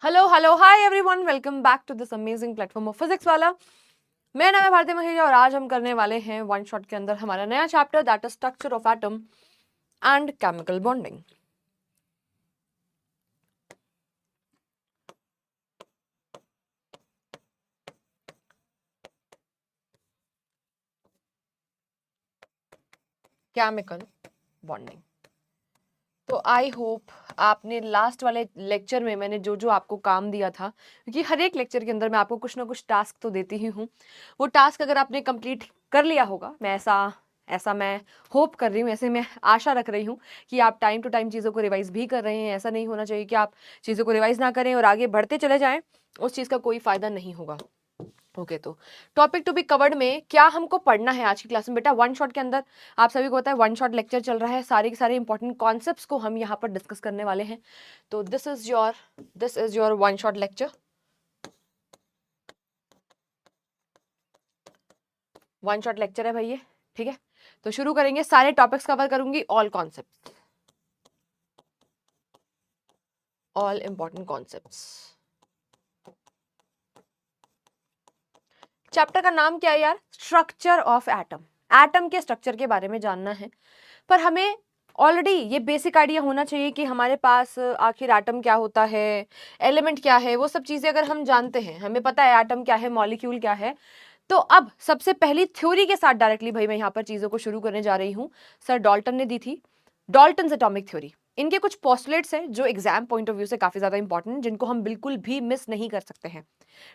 Hello hello hi everyone, welcome back to this amazing platform of physics वाला। मेरा नाम है भारती महेजा और आज हम करने वाले हैं वन शॉट के अंदर हमारा नया chapter that is structure of atom and chemical bonding. Chemical bonding. तो आई होप आपने लास्ट वाले लेक्चर में मैंने जो जो आपको काम दिया था, क्योंकि हर एक लेक्चर के अंदर मैं आपको कुछ ना कुछ टास्क तो देती ही हूँ, वो टास्क अगर आपने कंप्लीट कर लिया होगा, मैं ऐसा मैं होप कर रही हूँ, ऐसे मैं आशा रख रही हूँ कि आप टाइम टू टाइम चीज़ों को रिवाइज भी कर रहे हैं। ऐसा नहीं होना चाहिए कि आप चीज़ों को रिवाइज ना करें और आगे बढ़ते चले जाएं, उस चीज़ का कोई फायदा नहीं होगा। ओके, तो टॉपिक टू बी कवर्ड में क्या हमको पढ़ना है आज की क्लास में बेटा? वन शॉट के अंदर आप सभी को पता है वन शॉट लेक्चर चल रहा है, सारे के सारे इंपॉर्टेंट कॉन्सेप्ट्स को हम यहाँ पर डिस्कस करने वाले हैं। तो this is your one shot lecture. One shot lecture है भाई ये, ठीक है। तो शुरू करेंगे, सारे टॉपिक्स कवर करूंगी, all concept, all important concepts. Chapter का नाम क्या है यार? Structure of atom. एटम के स्ट्रक्चर के बारे में जानना है, पर हमें ऑलरेडी ये बेसिक आइडिया होना चाहिए कि हमारे पास आखिर एटम क्या होता है, एलिमेंट क्या है, वो सब चीजें अगर हम जानते हैं, हमें पता है एटम क्या है, मॉलिक्यूल क्या है। तो अब सबसे पहली थ्योरी के साथ डायरेक्टली भाई मैं यहाँ पर चीजों को शुरू करने जा रही हूँ। सर डाल्टन ने दी थी डाल्टन एटॉमिक थ्योरी। इनके कुछ पोस्टुलेट्स हैं जो एग्जाम पॉइंट ऑफ व्यू से काफी ज्यादा इंपॉर्टेंट हैं, जिनको हम बिल्कुल भी मिस नहीं कर सकते हैं,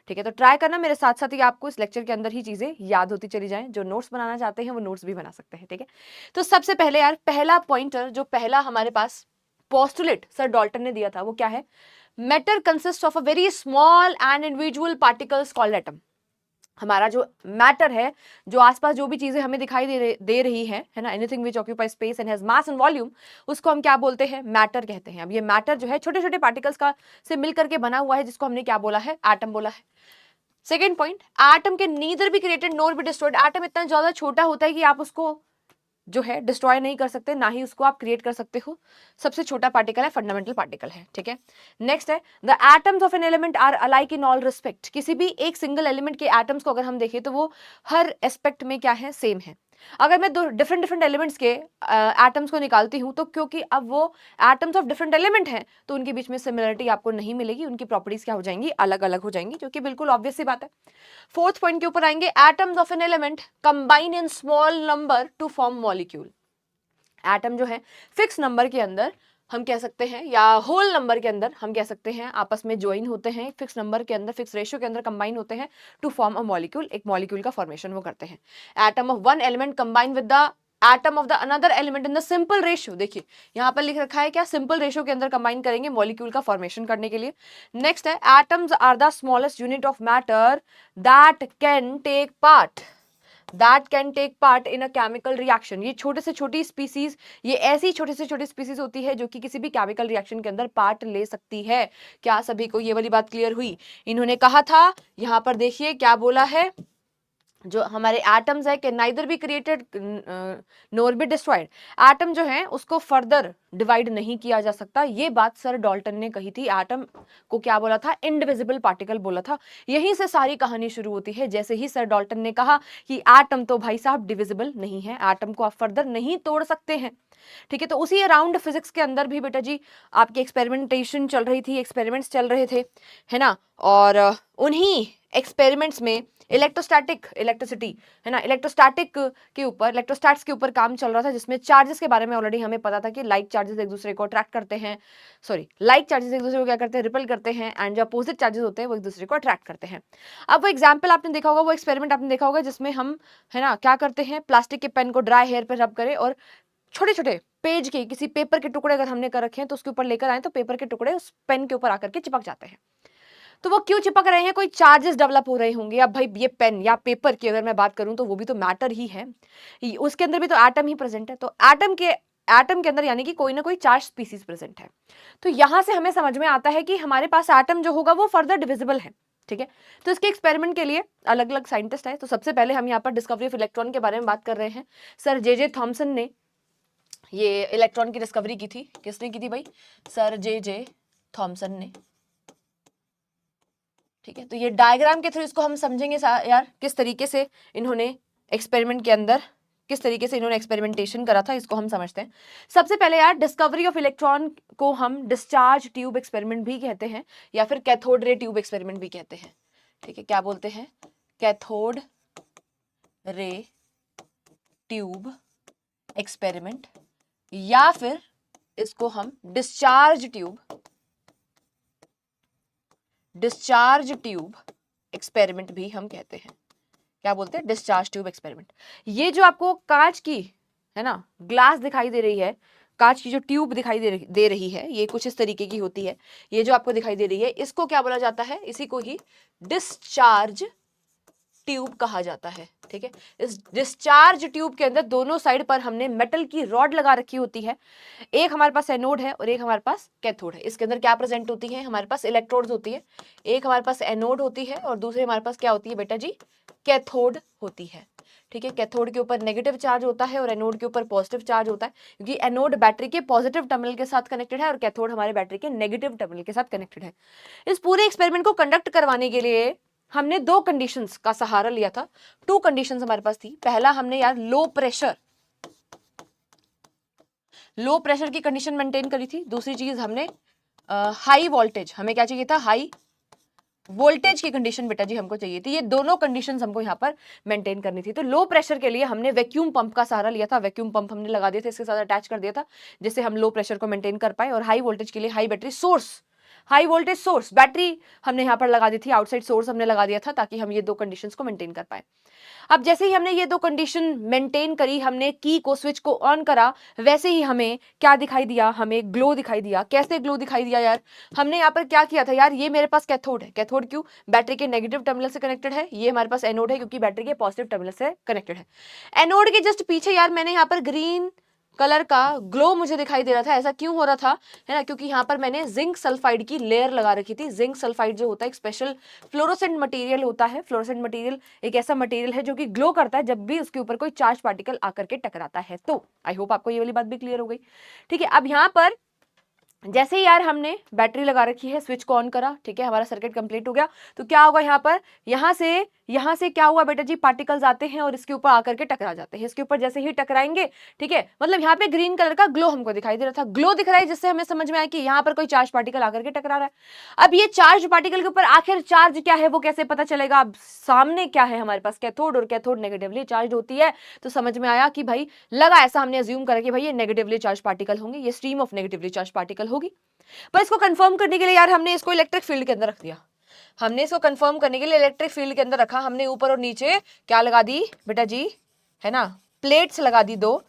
ठीक है। तो ट्राई करना मेरे साथ साथ ही आपको इस लेक्चर के अंदर ही चीजें याद होती चली जाएं। जो नोट्स बनाना चाहते हैं वो नोट्स भी बना सकते हैं, ठीक है। तो सबसे पहले यार पहला पॉइंटर, जो पहला हमारे पास पोस्टुलेट सर डाल्टन ने दिया था, वो क्या है? Matter consist of a very small and individual particles called atom. हमारा जो मैटर है, जो आसपास जो भी चीजें हमें दिखाई दे रही है ना, anything which occupy space and has mass and volume, उसको हम क्या बोलते हैं? मैटर कहते हैं। अब ये मैटर जो है छोटे छोटे पार्टिकल्स का से मिलकर के बना हुआ है, जिसको हमने क्या बोला है? एटम बोला है। सेकेंड पॉइंट, एटम के neither be created NOR be destroyed. Atom इतना ज्यादा छोटा होता है कि आप उसको जो है डिस्ट्रॉय नहीं कर सकते, ना ही उसको आप क्रिएट कर सकते हो। सबसे छोटा पार्टिकल है, फंडामेंटल पार्टिकल है, ठीक है। नेक्स्ट है, the atoms of an element are alike in all respect. किसी भी एक सिंगल एलिमेंट के एटम्स को अगर हम देखें तो वो हर एस्पेक्ट में क्या है? सेम है। अगर मैं दो डिफरेंट डिफरेंट एलिमेंट्स के एटम्स को निकालती हूं, तो क्योंकि अब वो एटम्स ऑफ डिफरेंट एलिमेंट हैं, तो उनके बीच में सिमिलरिटी आपको नहीं मिलेगी, उनकी प्रॉपर्टीज क्या हो जाएंगी? अलग अलग हो जाएंगी, जो कि बिल्कुल ऑब्वियस सी बात है। फोर्थ पॉइंट के ऊपर आएंगे, atoms of an element combine in small number two form molecule. Atom जो है फिक्स नंबर के अंदर हम कह सकते हैं, या होल नंबर के अंदर हम कह सकते हैं, आपस में ज्वाइन होते हैं, फिक्स नंबर के अंदर, फिक्स रेशियो के अंदर कंबाइन होते हैं टू फॉर्म अ मॉलिक्यूल। एक मॉलिक्यूल का फॉर्मेशन वो करते हैं। Atom of one element combine with the atom of the another element in the simple ratio. देखिए यहां पर लिख रखा है क्या? सिंपल रेशियो के अंदर कंबाइन करेंगे मॉलिक्यूल का फॉर्मेशन करने के लिए। नेक्स्ट है, atoms are the smallest unit of matter that can take part in a chemical reaction. ये छोटे से छोटी स्पीसीज, ये ऐसी छोटी से छोटी स्पीसीज होती है जो कि किसी भी केमिकल रिएक्शन के अंदर पार्ट ले सकती है। क्या सभी को ये वाली बात क्लियर हुई? इन्होंने कहा था, यहां पर देखिए क्या बोला है, जो हमारे एटम्स है कि neither be created NOR be destroyed. Atom जो है उसको फर्दर डिवाइड नहीं किया जा सकता, ये बात सर डाल्टन ने कही थी। एटम को क्या बोला था? इनडिविजिबल पार्टिकल बोला था। यहीं से सारी कहानी शुरू होती है, जैसे ही सर डाल्टन ने कहा कि एटम तो भाई साहब डिविजिबल नहीं है, एटम को आप फर्दर नहीं तोड़ सकते हैं, ठीक है। तो उसी अराउंड फिजिक्स के अंदर भी बेटा जी आपकी एक्सपेरिमेंटेशन चल रही थी, एक्सपेरिमेंट्स चल रहे थे, है ना। और उन्हीं एक्सपेरिमेंट्स में इलेक्ट्रिसिटी, है ना, इलेक्ट्रोस्टैटिक के ऊपर, इलेक्ट्रोस्टैट्स के ऊपर काम चल रहा था, जिसमें चार्जेस के बारे में ऑलरेडी हमें पता था कि लाइक चार्जेस एक दूसरे को अट्रैक्ट करते हैं, लाइक चार्जेस एक दूसरे को क्या करते हैं? रिपल करते हैं, एंड जो अपोजिट चार्जेस होते हैं वो एक दूसरे को अट्रैक्ट करते हैं। अब वो एग्जाम्पल आपने देखा होगा, वो एक्सपेरिमेंट आपने देखा होगा, जिसमें हम, है ना, क्या करते हैं? प्लास्टिक के पेन को ड्राई हेयर पर रब करें और छोटे छोटे पेज के, किसी पेपर के टुकड़े अगर हमने कर रखे हैं तो उसके ऊपर लेकर आए, तो पेपर के टुकड़े उस पेन के ऊपर आकर के चिपक जाते हैं। तो वो क्यों चिपक रहे हैं? कोई चार्जेस डेवलप हो रहे होंगे। अब भाई ये पेन या पेपर की अगर मैं बात करूं तो वो भी तो मैटर ही है, उसके अंदर भी तो एटम ही प्रेजेंट है। तो एटम के अंदर यानी कि कोई ना कोई चार्ज स्पीसीज प्रेजेंट है। तो यहां से हमें समझ में आता है कि हमारे पास एटम जो होगा वो फर्दर डिविजिबल है, ठीक है। तो इसके एक्सपेरिमेंट के लिए अलग अलग साइंटिस्ट है। तो सबसे पहले हम यहाँ पर डिस्कवरी ऑफ इलेक्ट्रॉन के बारे में बात कर रहे हैं। सर जे थॉमसन ने ये इलेक्ट्रॉन की डिस्कवरी की थी। किसने की थी भाई? सर जे थॉमसन ने। ठीक है, तो ये डायग्राम के थ्रू इसको हम समझेंगे यार किस तरीके से इन्होंने एक्सपेरिमेंट के अंदर किस तरीके से इन्होंने एक्सपेरिमेंटेशन करा था, इसको हम समझते हैं। सबसे पहले यार डिस्कवरी ऑफ इलेक्ट्रॉन को हम डिस्चार्ज ट्यूब एक्सपेरिमेंट भी कहते हैं या फिर कैथोड रे ट्यूब एक्सपेरिमेंट भी कहते हैं। ठीक है, क्या बोलते हैं? कैथोड रे ट्यूब एक्सपेरिमेंट या फिर इसको हम डिस्चार्ज ट्यूब एक्सपेरिमेंट भी हम कहते हैं। क्या बोलते हैं? Discharge tube experiment. ये जो आपको कांच की है ना ग्लास दिखाई दे रही है, कांच की जो ट्यूब दिखाई दे रही है, ये कुछ इस तरीके की होती है। ये जो आपको दिखाई दे रही है इसको क्या बोला जाता है? इसी को ही डिस्चार्ज ट्यूब कहा जाता है। ठीक है, इस डिस्चार्ज ट्यूब के अंदर दोनों साइड पर हमने मेटल की रॉड लगा रखी होती है। एक हमारे पास एनोड है और एक हमारे पास कैथोड है। इसके अंदर क्या प्रेजेंट होती है? हमारे पास इलेक्ट्रोड्स होती है। एक हमारे पास एनोड होती है और दूसरे हमारे पास क्या होती है बेटा जी? कैथोड होती है। ठीक है, कैथोड के ऊपर नेगेटिव चार्ज होता है और एनोड के ऊपर पॉजिटिव चार्ज होता है, क्योंकि एनोड बैटरी के पॉजिटिव टर्मिनल के साथ कनेक्टेड है और कैथोड हमारे बैटरी के नेगेटिव टर्मिनल के साथ कनेक्टेड है। इस पूरे एक्सपेरिमेंट को कंडक्ट करवाने के लिए हमने दो कंडीशंस का सहारा लिया था। टू कंडीशंस हमारे पास थी। पहला हमने यार लो प्रेशर की कंडीशन मेंटेन करी थी। दूसरी चीज हमने हाई वोल्टेज, हमें क्या चाहिए था? हाई वोल्टेज की कंडीशन बेटा जी हमको चाहिए थी। ये दोनों कंडीशंस हमको यहाँ पर मेंटेन करनी थी। तो लो प्रेशर के लिए हमने वैक्यूम पंप का सहारा लिया था। वैक्यूम पंप हमने लगा दिया था, इसके साथ अटैच कर दिया था, जिससे हम लो प्रेशर को मेंटेन कर पाए। और हाई वोल्टेज के लिए हाई वोल्टेज सोर्स बैटरी हमने यहाँ पर लगा दी थी, आउटसाइड सोर्स हमने लगा दिया था, ताकि हम ये दो कंडीशंस को मेंटेन कर पाए। अब जैसे ही हमने ये दो कंडीशन मेंटेन करी, हमने की को स्विच को ऑन करा, वैसे ही हमें क्या दिखाई दिया? हमें ग्लो दिखाई दिया। कैसे ग्लो दिखाई दिया यार? हमने यहाँ पर क्या किया था यार? ये मेरे पास कैथोड है। कैथोड क्यों? बैटरी के नेगेटिव टर्मिनल से कनेक्टेड है। ये हमारे पास एनोड है क्योंकि बैटरी के पॉजिटिव टर्मिनल से कनेक्टेड है। एनोड के जस्ट पीछे यार मैंने यहाँ पर ग्रीन कलर का ग्लो मुझे दिखाई दे रहा था। ऐसा क्यों हो रहा था? है ना, क्योंकि यहाँ पर मैंने जिंक सल्फाइड की लेयर लगा रखी थी। जिंक सल्फाइड जो होता है एक स्पेशल फ्लोरोसेंट मटेरियल होता है। फ्लोरोसेंट मटेरियल एक ऐसा मटेरियल है जो कि ग्लो करता है जब भी उसके ऊपर कोई चार्ज पार्टिकल आकर के टकराता है। तो आई होप आपको ये वाली बात भी क्लियर हो गई। ठीक है, अब यहाँ पर जैसे ही यार हमने बैटरी लगा रखी है, स्विच को ऑन करा, ठीक है, हमारा सर्किट कंप्लीट हो गया। तो क्या होगा यहाँ पर? यहाँ से क्या हुआ बेटा जी? पार्टिकल्स आते हैं और इसके ऊपर आकर के टकरा जाते हैं। इसके ऊपर जैसे ही टकराएंगे, ठीक है, मतलब यहाँ पे ग्रीन कलर का ग्लो हमको दिखाई दे रहा था। ग्लो दिख रहा है जिससे हमें समझ में आया कि यहाँ पर कोई चार्ज पार्टिकल आकर के टकरा रहा है। अब ये चार्ज पार्टिकल के ऊपर आखिर चार्ज क्या है वो कैसे पता चलेगा? अब सामने क्या है हमारे पास? कैथोड, और कैथोड नेगेटिवली चार्ज होती है। तो समझ में आया कि भाई, लगा ऐसा हमने अज्यूम करा कि भाई ये नेगेटिवली चार्ज पार्टिकल होंगे, ये stream of negatively charged particle होगी। पर इसको कंफर्म करने के लिए यार हमने इसको इलेक्ट्रिक फील्ड के अंदर रख दिया। हमने इसको कंफर्म करने के लिए इलेक्ट्रिक फील्ड के अंदर रखा। हमने ऊपर और नीचे क्या लगा दी बेटा जी? है ना, प्लेट्स लगा दी दो,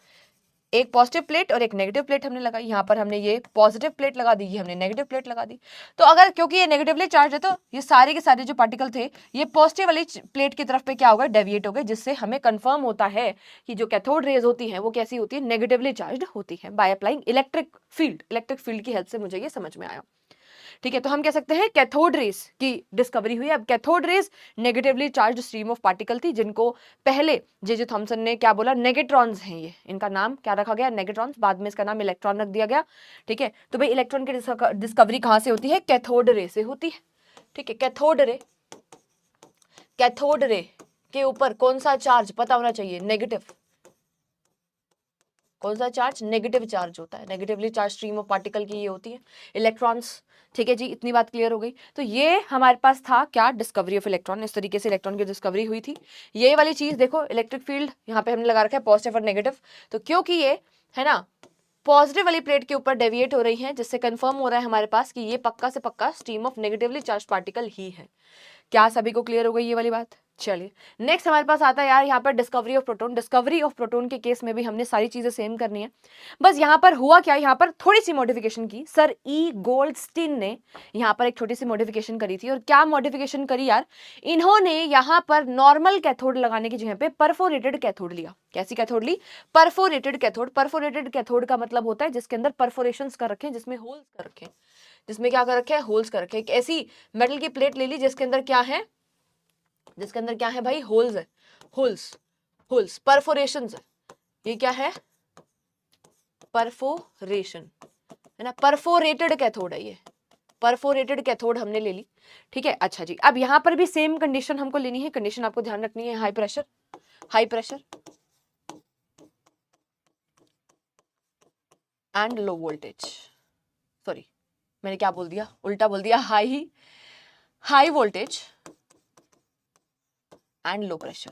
एक पॉजिटिव प्लेट और एक नेगेटिव प्लेट हमने लगाई। यहाँ पर हमने ये पॉजिटिव प्लेट लगा दी, ये हमने नेगेटिव प्लेट लगा दी। तो अगर क्योंकि ये नेगेटिवली चार्ज है तो ये सारे के सारे जो पार्टिकल थे ये पॉजिटिव वाली प्लेट की तरफ पे क्या होगा? डेविएट हो गए, जिससे हमें कंफर्म होता है कि जो कैथोड रेज होती हैं वो कैसी होती है? नेगेटिवली चार्ज होती है बाय अप्लाइंग इलेक्ट्रिक फील्ड की हेल्प से मुझे ये समझ में आया। ठीक है, तो हम कह सकते हैं कैथोड रेज की डिस्कवरी हुई। अब cathode rays negatively charge stream of particle थी, जिनको पहले जे थॉमसन ने क्या बोला? नेगेट्रॉन्स हैं ये। इनका नाम क्या रखा गया? नेगेट्रॉन्स। बाद में इसका नाम इलेक्ट्रॉन रख दिया गया। ठीक है, तो भाई इलेक्ट्रॉन की डिस्कवरी कहां से होती है? कैथोड रे से होती है। ठीक है, कैथोड रे के ऊपर कौन सा चार्ज पता होना चाहिए? नेगेटिव। कौन सा चार्ज? नेगेटिव चार्ज होता है। Negatively charge stream of particle की ये होती है इलेक्ट्रॉन्स। ठीक है जी, इतनी बात क्लियर हो गई। तो ये हमारे पास था क्या? Discovery of electron. इस तरीके से इलेक्ट्रॉन की डिस्कवरी हुई थी। ये वाली चीज देखो, इलेक्ट्रिक फील्ड यहाँ पे हमने लगा रखा है पॉजिटिव और नेगेटिव। तो क्योंकि ये है ना पॉजिटिव वाली प्लेट के ऊपर डेविएट हो रही है, जिससे कंफर्म हो रहा है हमारे पास कि ये पक्का से पक्का stream of negatively charged particle ही है। क्या सभी को क्लियर हो गई ये वाली बात? चलिए नेक्स्ट हमारे पास आता है यार यहाँ पर discovery of proton. Discovery of proton के केस में भी हमने सारी चीजें सेम करनी है। बस यहाँ पर हुआ क्या? यहाँ पर थोड़ी सी मॉडिफिकेशन की। सर ई गोल्डस्टीन ने यहाँ पर एक छोटी सी मॉडिफिकेशन करी थी। और क्या मॉडिफिकेशन करी यार? इन्होंने यहाँ पर नॉर्मल कैथोड लगाने की जगह पे परफोरेटेड कैथोड लिया। कैसी कैथोड ली? Perforated cathode. परफोरेटेड कैथोड का मतलब होता है जिसके अंदर परफोरेशंस कर रखे, जिसमें होल्स कर रखे, जिसमें क्या कर रखे हैं? होल्स कर रखे। एक ऐसी मेटल की प्लेट ले ली जिसके अंदर क्या है? जिसके अंदर क्या है भाई? होल्स है। होल्स परफोरेशंस है। ये क्या है? परफोरेशन है ना, परफोरेटेड कैथोड है ये। परफोरेटेड कैथोड हमने ले ली, ठीक है। अच्छा जी, अब यहाँ पर भी सेम कंडीशन हमको लेनी है, कंडीशन आपको ध्यान रखनी है, high pressure and low voltage, sorry मैंने क्या बोल दिया, उल्टा बोल दिया, high voltage and low pressure,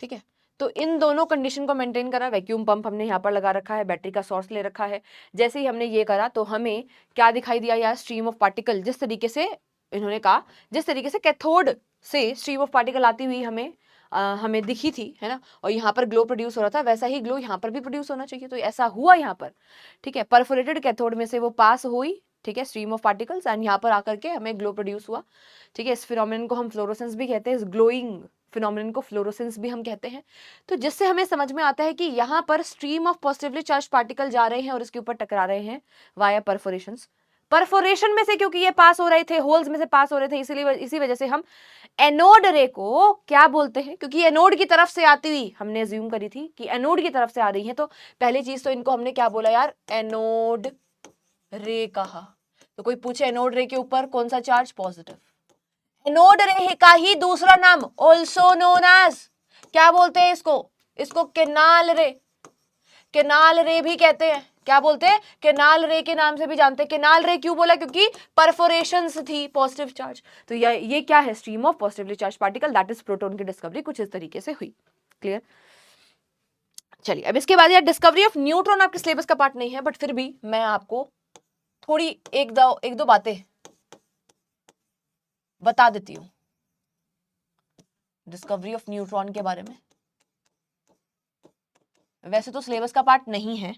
ठीक है। तो इन दोनों कंडीशन को मेंटेन करा, वैक्यूम पंप हमने यहाँ पर लगा रखा है, बैटरी का सोर्स ले रखा है। जैसे ही हमने ये करा तो हमें क्या दिखाई दिया यार, स्ट्रीम ऑफ पार्टिकल, जिस तरीके से इन्होंने कहा, जिस तरीके से कैथोड से स्ट्रीम ऑफ पार्टिकल आती हुई हमें दिखी थी, है ना, और यहाँ पर ग्लो प्रोड्यूस हो रहा था, वैसा ही ग्लो यहाँ पर भी प्रोड्यूस होना चाहिए, तो ऐसा हुआ यहाँ पर, ठीक है। परफोरेटेड कैथोड में से वो पास हुई, ठीक है, स्ट्रीम ऑफ पार्टिकल्स, एंड यहाँ पर आकर के हमें ग्लो प्रोड्यूस हुआ, ठीक है। इस फिनोमेनन को हम फ्लोरोसेंस भी कहते हैं, इस ग्लोइंग फिनोमेनन को फ्लोरोसेंस भी हम कहते हैं। तो जिससे हमें समझ में आता है कि यहाँ पर stream of positively charge particle जा रहे हैं और इसके ऊपर टकरा रहे हैं वाया परफोरेशन में से, क्योंकि ये पास हो रहे थे, होल्स में से पास हो रहे थे, इसीलिए इसी वजह से हम एनोड रे को क्या बोलते हैं, क्योंकि एनोड की तरफ से आती हुई हमने अज्यूम करी थी कि एनोड की तरफ से आ रही है, तो पहली चीज तो इनको हमने क्या बोला यार, एनोड रे कहा। तो कोई पूछे एनोड रे के ऊपर कौन सा चार्ज, पॉजिटिव। एनोड रे का ही दूसरा नाम ऑल्सो नोन एज, क्या बोलते हैं इसको केनाल रे भी कहते हैं। क्या बोलते हैं, केनाल रे के नाम से भी जानते हैं। केनाल रे क्यों बोला, क्योंकि परफोरेशंस थी पॉजिटिव चार्ज। तो ये क्या है, stream of positively charge particle, that is proton की डिस्कवरी कुछ इस तरीके से हुई। क्लियर। चलिए अब इसके बाद यार डिस्कवरी ऑफ न्यूट्रॉन आपके सिलेबस का पार्ट नहीं है, बट फिर भी मैं आपको थोड़ी एक दो बातें बता देती हूं डिस्कवरी ऑफ न्यूट्रॉन के बारे में। वैसे तो सिलेबस का पार्ट नहीं है,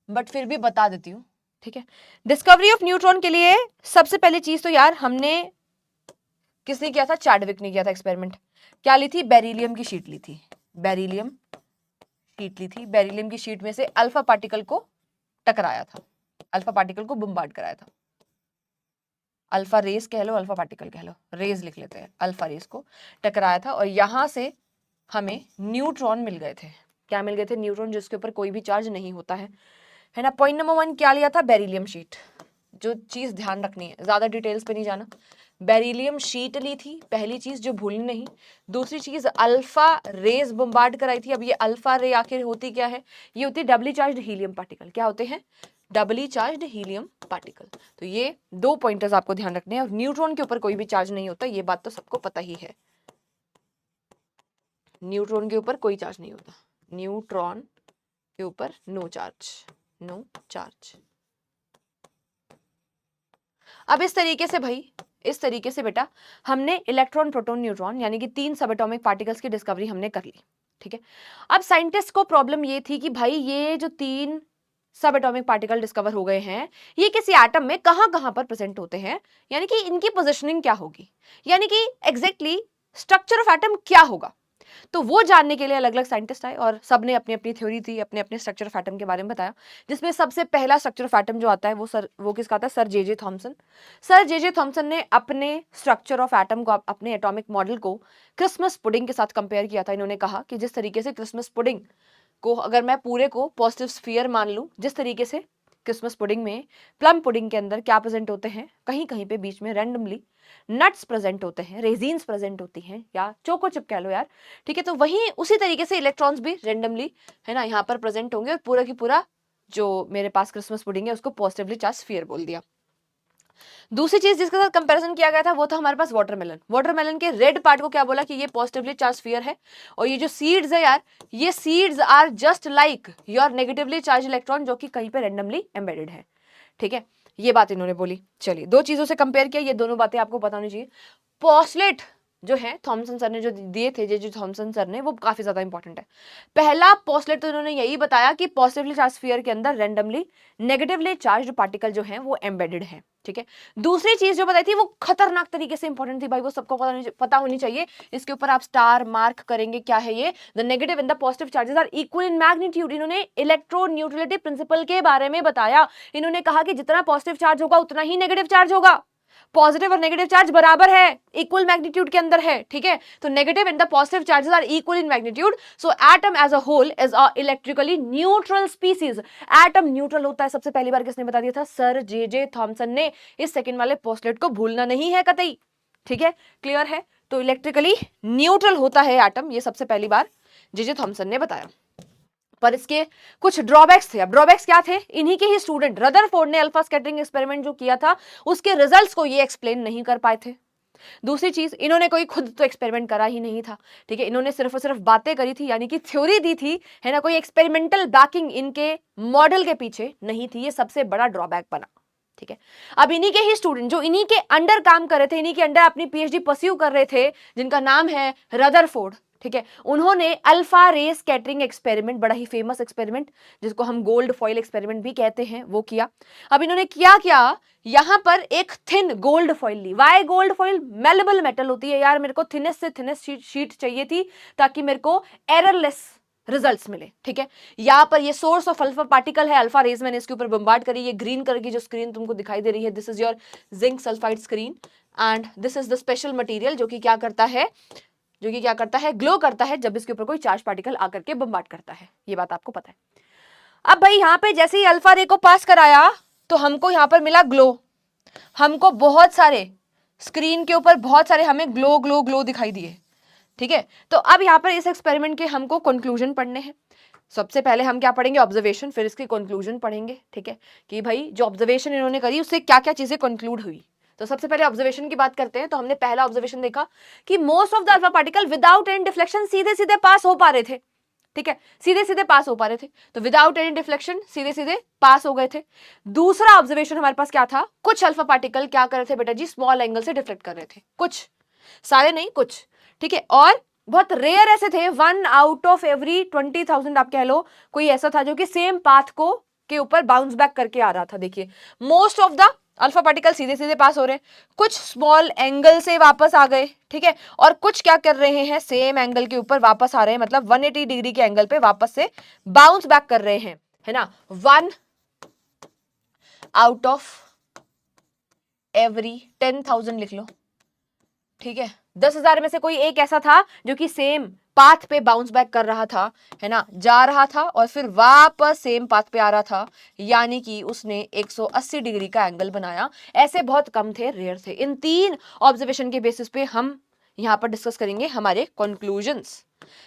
बट फिर भी बता देती हूँ, ठीक है। डिस्कवरी ऑफ न्यूट्रॉन के लिए सबसे पहली चीज तो यार हमने किसने किया था, चैडविक ने किया था एक्सपेरिमेंट। क्या ली थी, बेरिलियम की शीट ली थी, बेरिलियम की शीट में से अल्फा पार्टिकल को टकराया था, अल्फा पार्टिकल को बम्बार्ड कराया था। अल्फा रेस कह लो, अल्फा पार्टिकल कह लो, रेस लिख लेते हैं, अल्फा रेस को टकराया था, और यहां से हमें न्यूट्रॉन मिल गए थे। क्या मिल गए थे, न्यूट्रॉन, जिसके ऊपर कोई भी चार्ज नहीं होता है ना। पॉइंट नंबर 1 क्या लिया था, बेरिलियम शीट। जो चीज ध्यान रखनी है, ज्यादा डिटेल्स पे नहीं जाना, बेरिलियम शीट ली थी, पहली चीज जो भूलनी नहीं। दूसरी चीज अल्फा रेज बम्बार्ड कराई थी। अब ये अल्फा रे आखिर होती क्या है, ये होती है डबली चार्ज्ड हीलियम पार्टिकल। क्या होते हैं, डबली चार्ज्ड हीलियम पार्टिकल। तो ये 2 पॉइंटर्स आपको ध्यान रखने हैं। और न्यूट्रॉन के ऊपर कोई भी चार्ज नहीं होता, ये बात तो सबको पता ही है, न्यूट्रॉन के ऊपर कोई चार्ज नहीं होता, न्यूट्रॉन के ऊपर नो चार्ज। अब इस तरीके से बेटा हमने इलेक्ट्रॉन, प्रोटॉन, न्यूट्रॉन यानी कि 3 सब एटॉमिक पार्टिकल्स की डिस्कवरी हमने कर ली, ठीक है। अब साइंटिस्ट को प्रॉब्लम ये थी कि भाई ये जो 3 सब एटॉमिक पार्टिकल डिस्कवर हो गए हैं, ये किसी एटम में कहां पर प्रेजेंट होते हैं, यानी कि इनकी पोजीशनिंग क्या होगी, यानी कि एग्जैक्टली स्ट्रक्चर ऑफ एटम क्या होगा। तो वो जानने के लिए अलग अलग साइंटिस्ट आए और सबने अपनी अपनी थ्योरी थी, अपने अपने स्ट्रक्चर ऑफ एटम के बारे में बताया। जिसमें सबसे पहला स्ट्रक्चर ऑफ एटम जो आता है वो किसका आता है, सर जे जे थॉमसन ने अपने स्ट्रक्चर ऑफ एटम को, अपने एटॉमिक मॉडल को क्रिसमस पुडिंग के साथ कंपेयर किया था। इन्होंने कहा कि जिस तरीके से क्रिसमस पुडिंग को अगर मैं पूरे को पॉजिटिव स्फीयर मान लूं, जिस तरीके से क्रिसमस पुडिंग में, प्लम पुडिंग के अंदर क्या प्रेजेंट होते हैं, कहीं कहीं पे बीच में रैंडमली नट्स प्रेजेंट होते हैं, रेजिन्स प्रेजेंट होती हैं, या चोको चिप कह लो यार, ठीक है। तो वहीं उसी तरीके से इलेक्ट्रॉन्स भी रैंडमली, है ना, यहाँ पर प्रेजेंट होंगे, और पूरा की पूरा जो मेरे पास क्रिसमस पुडिंग है उसको पॉजिटिवली चार्ज स्फीयर बोल दिया। दूसरी चीज जिसके साथ कंपैरिजन किया गया था वो था हमारे पास वाटरमेलन के रेड पार्ट को क्या बोला कि ये पॉजिटिवली चार्ज स्फीयर है, और ये जो सीड्स है यार, ये seeds are just like your negatively charge electron, जो कि कहीं पे रैंडमली एम्बेडेड है, ठीक है। ये बात इन्होंने बोली। चलिए 2 चीजों से कंपेयर किया, ये दोनों बातें आपको पता होनी चाहिए। पोस्टलेट जो है थॉमसन सर ने जो दिए थे, जो थॉमसन सर ने, वो काफी ज्यादा इंपॉर्टेंट है। पहला पोस्टलेट तो इन्होंने यही बताया कि पॉजिटिवली चार्ज स्फीयर के अंदर रैंडमली नेगेटिवली चार्ज्ड पार्टिकल जो है वो एम्बेडेड है, ठीक है। दूसरी चीज जो बताई थी वो खतरनाक तरीके से इंपॉर्टेंट थी भाई, वो सबको पता होनी चाहिए। इसके ऊपर आप स्टार मार्क करेंगे। क्या है ये, the negative and the positive charges are equal in magnitude. इन्होंने इलेक्ट्रोन्यूट्रलिटी प्रिंसिपल के बारे में बताया। इन्होंने कहा कि जितना पॉजिटिव चार्ज होगा उतना ही नेगेटिव चार्ज होगा, पॉजिटिव और नेगेटिव चार्ज बराबर है, इक्वल मैग्नीट्यूड के अंदर है, ठीक है। तो negative and the positive charges are equal in magnitude, so atom as a whole is a electrically neutral species. Atom neutral होता है, सबसे पहली बार किसने बता दिया था? सर जे थॉमसन ने। इस सेकंड वाले पोस्टलेट को भूलना नहीं है कतई, ठीक है, क्लियर है। तो इलेक्ट्रिकली न्यूट्रल होता है एटम, ये सबसे पहली बार जे थॉमसन ने बताया। पर इसके कुछ ड्रॉबैक्स थे। अब ड्रॉबैक्स क्या थे? इन्हीं के ही स्टूडेंट रदरफोर्ड ने अल्फा स्कैटरिंग एक्सपेरिमेंट जो किया था उसके रिजल्ट्स को ये एक्सप्लेन नहीं कर पाए थे। दूसरी चीज, इन्होंने कोई खुद तो एक्सपेरिमेंट करा ही नहीं था, ठीक है, इन्होंने सिर्फ और सिर्फ बातें करी थी, यानी कि थ्योरी दी थी, है ना, कोई एक्सपेरिमेंटल बैकिंग इनके मॉडल के पीछे नहीं थी। ये सबसे बड़ा ड्रॉबैक बना, ठीक है। अब इन्हीं के ही स्टूडेंट जो इन्हीं के अंडर काम कर रहे थे, इन्हीं के अंडर अपनी पीएचडी परस्यू कर रहे थे, जिनका नाम है रदरफोर्ड, ठीक है, उन्होंने अल्फा रे स्कैटरिंग एक्सपेरिमेंट, बड़ा ही फेमस एक्सपेरिमेंट जिसको हम गोल्ड फॉइल एक्सपेरिमेंट भी कहते हैं, वो किया। अब इन्होंने क्या किया, यहां पर एक थिन गोल्ड फॉइल ली। Why gold foil? Malleable metal होती है यार, मेरे को थिनेस्ट से थिनेस्ट शीट चाहिए थी ताकि मेरे को एररलेस रिजल्ट्स मिले, ठीक है। यहां पर ये सोर्स ऑफ अल्फा पार्टिकल है, अल्फा रेज मैंने इसके ऊपर बम्बार्ड करी। ये ग्रीन कलर की जो स्क्रीन तुमको दिखाई दे रही है, this is your zinc sulphide screen and this is the special material जो कि क्या करता है, ग्लो करता है जब इसके ऊपर कोई चार्ज पार्टिकल आकर के बम्बार्ड करता है। ये बात आपको पता है। अब भाई यहां पे जैसे ही अल्फा रे को पास कराया तो हमको यहां पर मिला ग्लो, हमको बहुत सारे स्क्रीन के ऊपर बहुत सारे हमें ग्लो ग्लो ग्लो दिखाई दिए, ठीक है। तो अब यहां पर इस एक्सपेरिमेंट के हमको कंक्लूजन पढ़ने हैं। सबसे पहले हम क्या पढ़ेंगे? ऑब्जर्वेशन, फिर इसकी कंक्लूजन पढ़ेंगे, ठीक है, कि भाई जो ऑब्जर्वेशन इन्होंने करी उससे क्या क्या चीजें कंक्लूड हुई। तो सबसे पहले ऑब्जर्वेशन की बात करते हैं। तो हमने पहला ऑब्जर्वेशन देखा कि most of the alpha particle without any deflection सीधे सीधे पास हो पा रहे थे, ठीक है, सीधे सीधे पास हो पा रहे थे। तो विदाउट एनी डिफ्लेक्शन सीधे सीधे पास हो गए थे। दूसरा ऑब्जर्वेशन हमारे पास क्या था? कुछ अल्फा पार्टिकल क्या कर रहे थे बेटा जी? स्मॉल एंगल से डिफ्लेक्ट कर रहे थे, कुछ, सारे नहीं, कुछ, ठीक है। और बहुत रेयर ऐसे थे, 1 आउट ऑफ एवरी 20,000 आप कह लो, कोई ऐसा था जो कि सेम पाथ को के ऊपर बाउंस बैक करके आ रहा था। देखिए, most of the alpha particle सीधे सीधे पास हो रहे हैं, कुछ स्मॉल एंगल से वापस आ गए, ठीक है, और कुछ क्या कर रहे हैं? सेम एंगल के ऊपर वापस आ रहे हैं, मतलब 180 डिग्री के एंगल पे वापस से बाउंस बैक कर रहे हैं, है ना। 1 आउट ऑफ एवरी 10,000 लिख लो, ठीक है। 10,000 में से कोई एक ऐसा था जो कि सेम पाथ पे बाउंस बैक कर रहा था, है ना, जा रहा था और फिर वापस सेम पाथ पे आ रहा था, यानी कि उसने 180 डिग्री का एंगल बनाया। ऐसे बहुत कम थे, रेयर थे। इन 3 ऑब्जर्वेशन के बेसिस पे हम यहां पर डिस्कस करेंगे हमारे कंक्लूजन्स,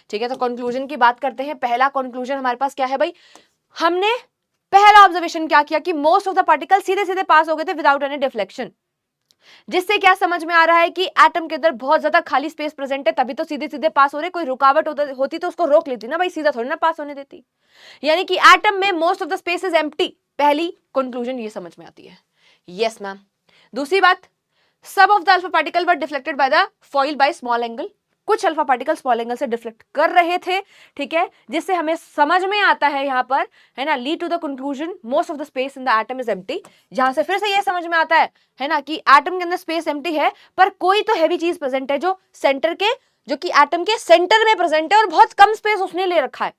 ठीक है। तो कंक्लूजन की बात करते हैं। पहला कंक्लूजन हमारे पास क्या है भाई? हमने पहला ऑब्जर्वेशन क्या किया कि मोस्ट ऑफ द पार्टिकल सीधे सीधे पास हो गए थे विदाउट एनी डिफ्लेक्शन, जिससे क्या समझ में आ रहा है कि एटम के अंदर बहुत ज्यादा खाली स्पेस प्रेजेंट है, तभी तो सीधे सीधे पास हो रहे। कोई रुकावट होती तो उसको रोक लेती ना भाई, सीधा थोड़ी ना पास होने देती। यानी कि एटम में most of the space is empty. पहली कंक्लूजन ये समझ में आती है। Yes ma'am. दूसरी बात, सब of the alpha particle were deflected by the foil by small angle. कुछ अल्फा पार्टिकल स्मॉल एंगल से डिफ्लेक्ट कर रहे थे, ठीक है, जिससे हमें समझ में आता है यहां पर, है ना, lead to the conclusion most of the space in the atom is empty. जहां से फिर से ये समझ में आता है ना, कि एटम के अंदर स्पेस एम्प्टी है, पर कोई तो हैवी चीज प्रेजेंट है जो सेंटर के, जो कि एटम के सेंटर में प्रेजेंट है और बहुत कम स्पेस उसने ले रखा है,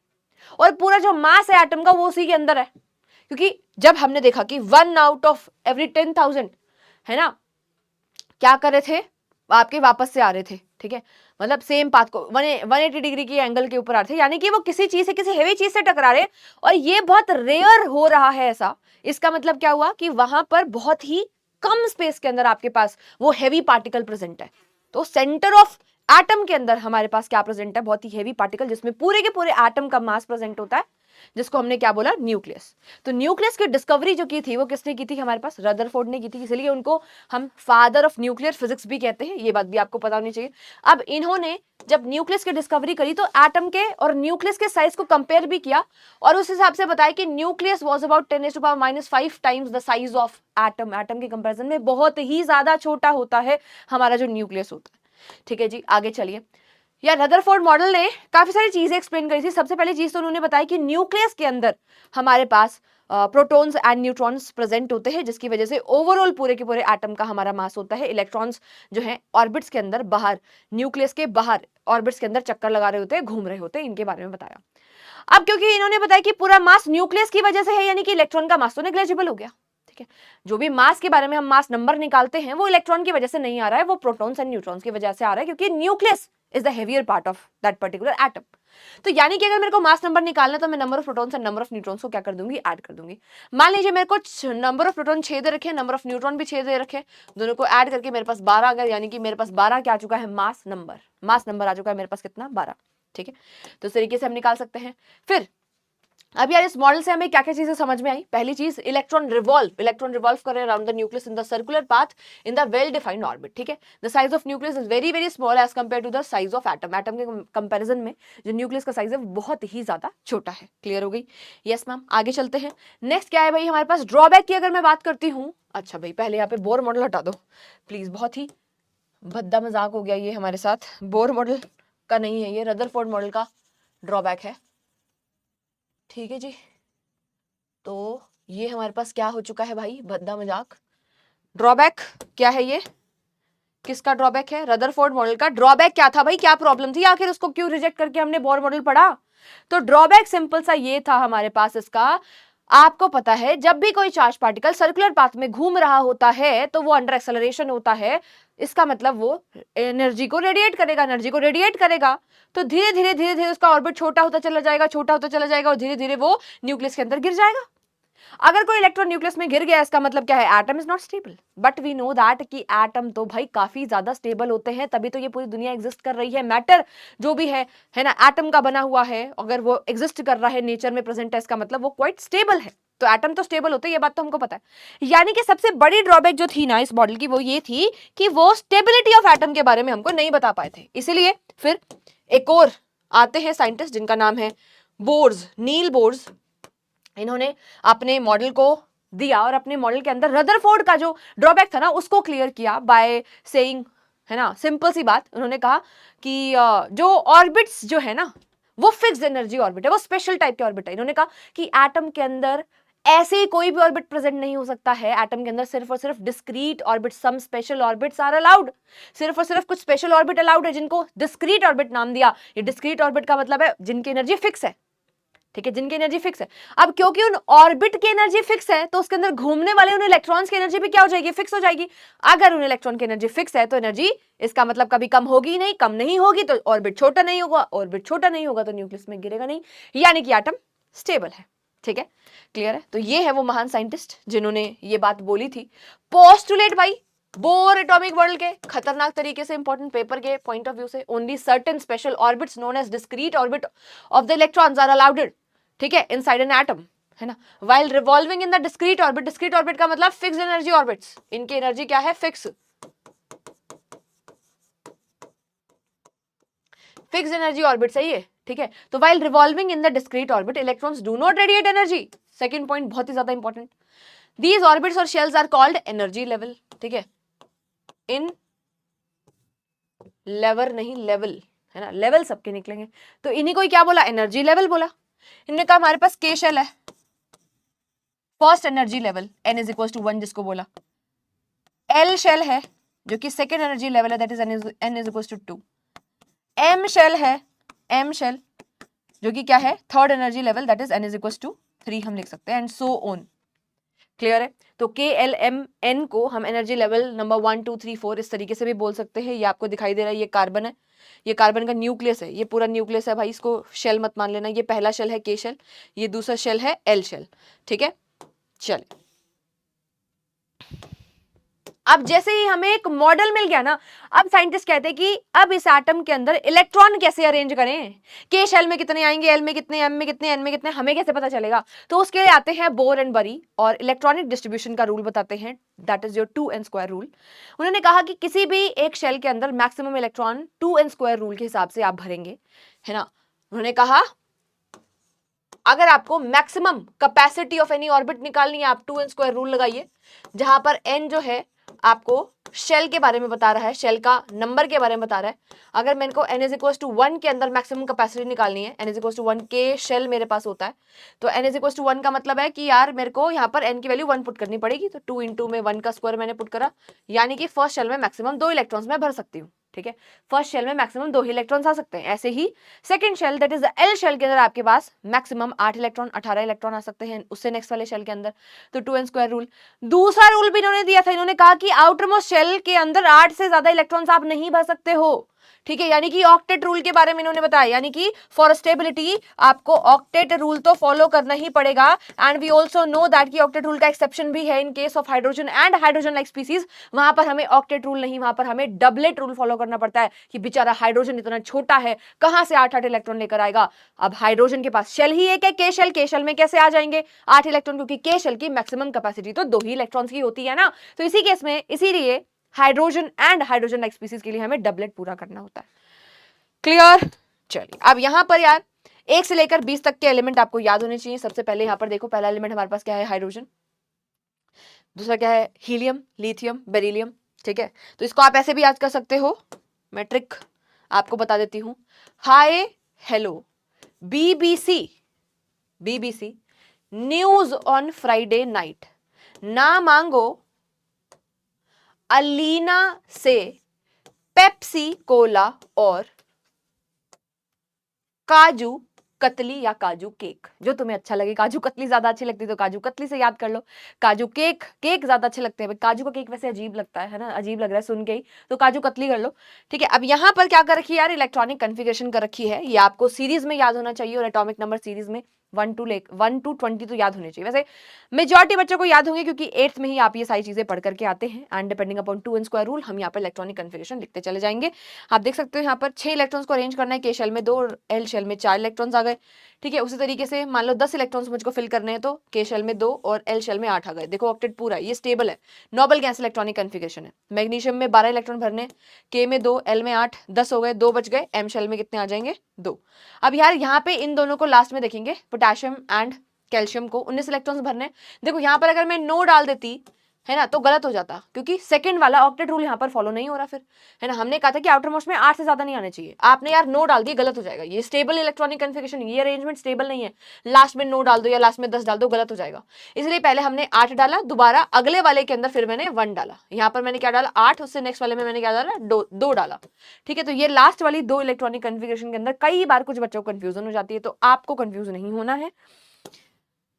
और पूरा जो मास है एटम का वो उसी के अंदर है। क्योंकि जब हमने देखा कि 1 आउट ऑफ एवरी 10,000, है ना, क्या कर रहे थे? आपके वापस से आ रहे थे, ठीक है, मतलब सेम पाथ को 180 डिग्री की एंगल के ऊपर आ रहे थे, यानी कि वो किसी चीज से, किसी हेवी चीज से टकरा रहे, और ये बहुत रेयर हो रहा है ऐसा। इसका मतलब क्या हुआ कि वहां पर बहुत ही कम स्पेस के अंदर आपके पास वो हेवी पार्टिकल प्रेजेंट है। तो सेंटर ऑफ एटम के अंदर हमारे पास क्या प्रेजेंट है? बहुत ही हेवी पार्टिकल, जिसमें पूरे के पूरे एटम का मास प्रेजेंट होता है, जिसको हमने क्या बोला? न्यूक्लियस। तो न्यूक्लियस की डिस्कवरी जो की थी वो किसने की थी? हमारे पास रदरफोर्ड ने की थी, इसलिए उनको हम फादर ऑफ न्यूक्लियर फिजिक्स भी कहते हैं। ये बात भी आपको पता होनी चाहिए। अब इन्होंने जब न्यूक्लियस की डिस्कवरी करी तो एटम के और न्यूक्लियस के साइज को कंपेयर भी किया, और उस हिसाब से बताया कि nucleus was about 10⁻⁵ times the size of atom. Atom के कंपैरिजन में बहुत ही ज्यादा छोटा होता है हमारा जो न्यूक्लियस होता है, ठीक है जी। आगे चलिए। या रदरफोर्ड मॉडल ने काफी सारी चीजें एक्सप्लेन करी थी। सबसे पहली चीज तो उन्होंने बताया कि न्यूक्लियस के अंदर हमारे पास प्रोटॉन्स एंड न्यूट्रॉन्स प्रेजेंट होते हैं, जिसकी वजह से ओवरऑल पूरे के पूरे एटम का हमारा मास होता है। इलेक्ट्रॉन्स जो है ऑर्बिट्स के अंदर बाहर, न्यूक्लियस के बाहर ऑर्बिट्स के अंदर चक्कर लगा रहे होते हैं, घूम रहे होते हैं। इनके बारे में बताया। अब क्योंकि इन्होंने बताया कि पूरा मास न्यूक्लियस की वजह से है, यानी कि इलेक्ट्रॉन का मास तो नेग्लिजिबल हो गया, ठीक है, जो भी मास के बारे में हम मास नंबर निकालते हैं वो इलेक्ट्रॉन की वजह से नहीं आ रहा है, वो प्रोटॉन्स एंड न्यूट्रॉन्स की वजह से आ रहा है, क्योंकि nucleus is the heavier part of that particular atom. तो यानी कि अगर मेरे को मास नंबर निकालना है तो मैं number of protons and number of neutrons को क्या कर दूंगी, ऐड कर दूंगी। मान लीजिए मेरे को नंबर ऑफ प्रोटॉन 6 दे रखे, नंबर ऑफ न्यूट्रॉन भी 6 दे रखे, दोनों को ऐड करके मेरे पास 12 आ गया, यानी कि मेरे पास 12 क्या आ चुका है, मास नंबर आ चुका है मेरे पास कितना, 12। ठीक है, तो इस तरीके से हम निकाल सकते हैं। फिर अब यार इस मॉडल से हमें क्या क्या चीजें समझ में आई। पहली चीज, इलेक्ट्रॉन रिवॉल्व कर रहे हैं around the nucleus in the circular path in the well defined orbit. ठीक है, the size of nucleus is very very small as compare to the size of atom. Atom के कंपैरिजन में जो nucleus का size है वो बहुत ही ज्यादा छोटा है। क्लियर हो गई? यस मैम, आगे चलते हैं। नेक्स्ट क्या है भाई हमारे पास, ड्रॉबैक की अगर मैं बात करती हूँ। अच्छा भाई पहले यहाँ पे बोर मॉडल हटा दो प्लीज, बहुत ही भद्दा मजाक हो गया ये हमारे साथ। बोर मॉडल का नहीं है ये, रदरफोर्ड मॉडल का ड्रॉबैक है। ठीक है जी, तो ये हमारे पास क्या हो चुका है भाई, भद्दा मजाक। ड्रॉबैक क्या है ये, किसका ड्रॉबैक है, रदरफोर्ड मॉडल का। ड्रॉबैक क्या था भाई, क्या प्रॉब्लम थी आखिर, उसको क्यों रिजेक्ट करके हमने बोर मॉडल पढ़ा? तो ड्रॉबैक सिंपल सा ये था हमारे पास इसका, आपको पता है जब भी कोई चार्ज पार्टिकल सर्कुलर पाथ में घूम रहा होता है तो वो अंडर एक्सेलरेशन होता है। इसका मतलब वो एनर्जी को रेडिएट करेगा, तो धीरे धीरे उसका ऑर्बिट छोटा होता चला जाएगा और धीरे धीरे वो न्यूक्लियस के अंदर गिर जाएगा। अगर कोई इलेक्ट्रॉन न्यूक्लियस में गिर गया इसका मतलब क्या है, atom is not stable. But we know that कि एटम तो भाई काफी ज्यादा स्टेबल होते हैं, तभी तो ये पूरी दुनिया एग्जिस्ट कर रही है। मैटर जो भी है ना, एटम का बना हुआ है, अगर वो एग्जिस्ट कर रहा है, नेचर में प्रेजेंट है, इसका मतलब वो क्वाइट स्टेबल है। तो एटम तो स्टेबल होते हैं, ये बात तो हमको पता है। यानी कि सबसे बड़ी ड्रॉबैक जो थी ना इस मॉडल की, वो ये थी कि वो स्टेबिलिटी ऑफ एटम के बारे में हमको नहीं बता पाए थे। इसीलिए फिर एक और आते हैं साइंटिस्ट जिनका नाम है बोर्स, नील बोर्स। इन्होंने अपने मॉडल को दिया और अपने मॉडल के अंदर रदरफोर्ड का जो ड्रॉबैक था ना उसको क्लियर किया बाय सेइंग, है ना, सिंपल सी बात। उन्होंने कहा कि जो ऑर्बिट्स जो है ना वो फिक्स्ड एनर्जी ऑर्बिट है, वो स्पेशल टाइप के ऑर्बिट है। इन्होंने कहा कि एटम के अंदर ऐसे ही कोई भी ऑर्बिट प्रेजेंट नहीं हो सकता है। एटम के अंदर सिर्फ और सिर्फ discrete orbit, some special orbits are allowed. सिर्फ और सिर्फ कुछ स्पेशल ऑर्बिट अलाउड है जिनको डिस्क्रीट ऑर्बिट नाम दिया। ये डिस्क्रीट ऑर्बिट का मतलब है जिनकी एनर्जी फिक्स है। ठीक है, जिनकी एनर्जी फिक्स है। अब क्योंकि उन ऑर्बिट की एनर्जी फिक्स है तो उसके अंदर घूमने वाले उन इलेक्ट्रॉन्स की एनर्जी भी क्या हो जाएगी, फिक्स हो जाएगी। अगर उन इलेक्ट्रॉन की एनर्जी फिक्स है तो एनर्जी इसका मतलब कभी कम होगी नहीं, कम नहीं होगी तो ऑर्बिट छोटा नहीं होगा, ऑर्बिट छोटा नहीं होगा तो न्यूक्लियस में गिरेगा नहीं, यानी कि एटम स्टेबल है। ठीक है, क्लियर है? तो ये है वो महान साइंटिस्ट जिन्होंने ये बात बोली थी। पोस्टुलेट भाई बोर एटॉमिक मॉडल के खतरनाक तरीके से, इंपॉर्टेंट पेपर के पॉइंट ऑफ व्यू से, only certain special orbits known as discrete orbit of the electrons are allowed. ठीक है, इनसाइड एन एटम, है ना, while revolving in the discrete orbit. Discrete orbit का मतलब फिक्स्ड एनर्जी ऑर्बिट्स, इनकी energy क्या है, फिक्स एनर्जी ऑर्बिट, सही है। ठीक है, तो while revolving in the discrete orbit electrons do not radiate energy. Second point बहुत ही ज्यादा इंपॉर्टेंट, दीज ऑर्बिट्स और shells are called energy level. ठीक है, इन लेवर नहीं लेवल, है ना, लेवल सबके निकलेंगे, तो इन्हीं को क्या बोला, एनर्जी लेवल बोला। इन्होंने कहा हमारे पास के शेल है, first energy level n is equal to 1 जिसको बोला। एल शेल है जो कि सेकेंड एनर्जी लेवल है, that is n is equal to 2। m shell है, m शेल जो कि क्या है, third energy level, that is n is equal to 3 हम लिख सकते हैं, एंड सो ऑन। क्लियर है? तो के एल एम एन को हम एनर्जी लेवल नंबर 1 2 3 4 इस तरीके से भी बोल सकते हैं। ये आपको दिखाई दे रहा है, ये कार्बन है, ये कार्बन का न्यूक्लियस है, ये पूरा न्यूक्लियस है भाई, इसको शेल मत मान लेना। ये पहला शेल है के शेल, ये दूसरा शेल है एल शेल। ठीक है, चलिए अब जैसे ही हमें एक मॉडल मिल गया ना, अब साइंटिस्ट कहते हैं कि अब इस एटम के अंदर इलेक्ट्रॉन कैसे अरेंज करें, के शेल में कितने आएंगे, एल में कितने, एम में कितने, एन में कितने, हमें कैसे पता चलेगा। तो उसके लिए आते हैं बोर एंड बरी और इलेक्ट्रॉनिक डिस्ट्रीब्यूशन का रूल बताते हैं, that is your 2n² rule. उन्होंने कहा कि किसी भी एक शेल के अंदर मैक्सिमम इलेक्ट्रॉन 2n² रूल के हिसाब से आप भरेंगे, है ना। उन्होंने कहा अगर आपको maximum capacity of any orbit निकालनी है, आप 2n² रूल लगाइए, जहां पर n जो है आपको शेल के बारे में बता रहा है, शेल का नंबर के बारे में बता रहा है। अगर मेरे को n इज इक्वल टू 1 के अंदर मैक्सिमम कैपेसिटी निकालनी है, n इज इक्वल टू 1 के शेल मेरे पास होता है, तो n इज इक्वल टू 1 का मतलब है कि यार मेरे को यहाँ पर n की वैल्यू 1 पुट करनी पड़ेगी, तो 2 इंटू में 1 का स्क्वायर मैंने पुट करा, यानी कि फर्स्ट शेल में मैक्सिमम 2 इलेक्ट्रॉन्स में भर सकती हूँ। ठीक है, फर्स्ट शेल में मैक्सिमम 2 ही इलेक्ट्रॉन्स आ सकते हैं। ऐसे ही second shell that is the L shell के अंदर आपके पास मैक्सिमम 8 इलेक्ट्रॉन 18 इलेक्ट्रॉन आ सकते हैं उससे नेक्स्ट वाले शेल के अंदर। तो 2n² रूल। दूसरा रूल भी इन्होंने दिया था, इन्होंने कहा कि आउटर मोस्ट शेल के अंदर 8 से ज्यादा इलेक्ट्रॉन्स आप नहीं भर सकते हो, ठीक है, यानी कि ऑक्टेट रूल के बारे में इन्होंने बताया, यानी कि फॉर स्टेबिलिटी आपको ऑक्टेट रूल तो फॉलो करना ही पड़ेगा। And we also know that कि ऑक्टेट रूल का एक्सेप्शन भी है in case of hydrogen and hydrogen like species, वहां पर हमें ऑक्टेट रूल नहीं, वहां पर हमें डबलेट रूल फॉलो करना पड़ता है कि बेचारा हाइड्रोजन इतना छोटा है, कहां से 8 इलेक्ट्रॉन लेकर आएगा। अब हाइड्रोजन के पास शेल ही एक है, के शेल में कैसे आ जाएंगे 8 इलेक्ट्रॉन, क्योंकि के शेल की मैक्सिमम कैपेसिटी तो 2 ही इलेक्ट्रॉन्स की होती है ना। तो इसी केस में इसीलिए hydrogen and hydrogen like species के लिए हमें डबलेट पूरा करना होता है। क्लियर? चलिए अब यहां पर यार 1 से लेकर 20 तक के एलिमेंट आपको याद होने चाहिए। सबसे पहले यहां पर देखो, पहला एलिमेंट हमारे पास क्या है, हाइड्रोजन। दूसरा क्या है, हीलियम, लिथियम, बेरिलियम, ठीक है। तो इसको आप ऐसे भी याद कर सकते हो, मैं ट्रिक आपको बता देती हूं। Hi hello BBC, BBC news on Friday night, ना मांगो अलीना से पेप्सी कोला और काजू कतली या काजू केक, जो तुम्हें अच्छा लगे। काजू कतली ज्यादा अच्छी लगती है तो काजू कतली से याद कर लो, काजू केक, केक ज्यादा अच्छे लगते हैं। काजू का केक वैसे अजीब लगता है ना, अजीब लग रहा है सुन के ही, तो काजू कतली कर लो, ठीक है। अब यहाँ पर क्या कर रखी है यार, इलेक्ट्रॉनिक कन्फिगरेशन कर रखी है, ये आपको सीरीज में याद होना चाहिए और एटॉमिक नंबर सीरीज में 1 to 20 तो याद होने चाहिए। वैसे मेजॉरिटी बच्चों को याद होंगे क्योंकि 8th में ही आप ये सारी चीजें पढ़ करके आते हैं। And depending upon 2n² rule हम यहाँ पर इलेक्ट्रॉनिक कन्फिगरेशन लिखते चले जाएंगे। आप देख सकते हो यहाँ पर 6 इलेक्ट्रॉन्स को अरेंज करना है, के शेल में 2, एल शेल में 4 इलेक्ट्रॉन्स आ गए, ठीक है। उसी तरीके से मान लो 10 इलेक्ट्रॉन्स मुझको फिल करने हैं तो के शेल में 2 और एल शेल में 8 आ गए। देखो ऑक्टेट पूरा ये स्टेबल है, नोबल गैस इलेक्ट्रॉनिक कन्फिगरेशन है। मैग्नीशियम में 12 इलेक्ट्रॉन भरने, के में 2, एल में 8, 10 हो गए, 2 बच गए, एम शेल में कितने आ जाएंगे 2। अब यार यहाँ पे इन दोनों को लास्ट में देखेंगे, पोटेशियम एंड कैल्शियम को 19 इलेक्ट्रॉन्स भरने। देखो यहाँ पर अगर मैं नो डाल देती है ना तो गलत हो जाता, क्योंकि सेकंड वाला ऑक्टेट रूल यहाँ पर फॉलो नहीं हो रहा फिर, है ना। हमने कहा था कि आउटर मोस्ट में 8 से ज्यादा नहीं आने चाहिए, आपने यार नो डाल दिया, गलत हो जाएगा। ये स्टेबल इलेक्ट्रॉनिक कन्फिगरेशन, ये अरेंजमेंट स्टेबल नहीं है। लास्ट में नो डाल दो या लास्ट में 10 डाल दो, गलत हो जाएगा। इसलिए पहले हमने 8 डाला, दोबारा अगले वाले के अंदर फिर मैंने 1 डाला। यहाँ पर मैंने क्या डाला 8, उससे नेक्स्ट वाले में मैंने क्या डाला 2 डाला, ठीक है। तो ये लास्ट वाली 2 इलेक्ट्रॉनिक कन्फिगरेशन के अंदर कई बार कुछ बच्चों को कंफ्यूजन हो जाती है, तो आपको कंफ्यूज नहीं होना है।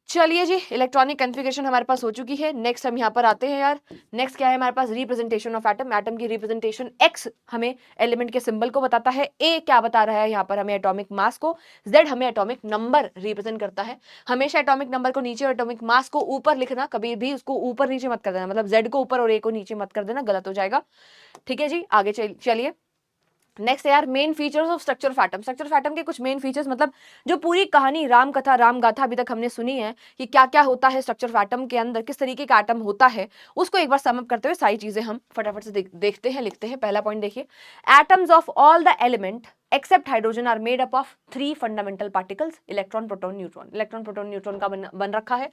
चलिए जी, इलेक्ट्रॉनिक कन्फिगरेशन हमारे पास हो चुकी है। नेक्स्ट हम यहाँ पर आते हैं यार, नेक्स्ट क्या है हमारे पास, रिप्रेजेंटेशन ऑफ एटम। एटम की रिप्रेजेंटेशन एक्स हमें एलिमेंट के सिंबल को बताता है, ए क्या बता रहा है यहाँ पर हमें एटॉमिक मास को, जेड हमें एटॉमिक नंबर रिप्रेजेंट करता है। हमेशा एटॉमिक नंबर को नीचे और एटॉमिक मास को ऊपर लिखना, कभी भी उसको ऊपर नीचे मत कर देना, मतलब जेड को ऊपर और ए को नीचे मत कर देना, गलत हो जाएगा, ठीक है जी। आगे चलिए नेक्स्ट यार, main features of structure of atom. Structure of atom के कुछ मेन फीचर्स, मतलब जो पूरी कहानी राम कथा राम गाथा अभी तक हमने सुनी है कि क्या क्या होता है स्ट्रक्चर ऑफ एटम के अंदर, किस तरीके का एटम होता है, उसको एक बार सम अप करते हुए सारी चीजें हम फटाफट से देखते हैं, लिखते हैं। पहला पॉइंट देखिए, atoms of all the element except hydrogen are made up of 3 fundamental particles, electron proton neutron. Electron proton neutron का बन रखा है।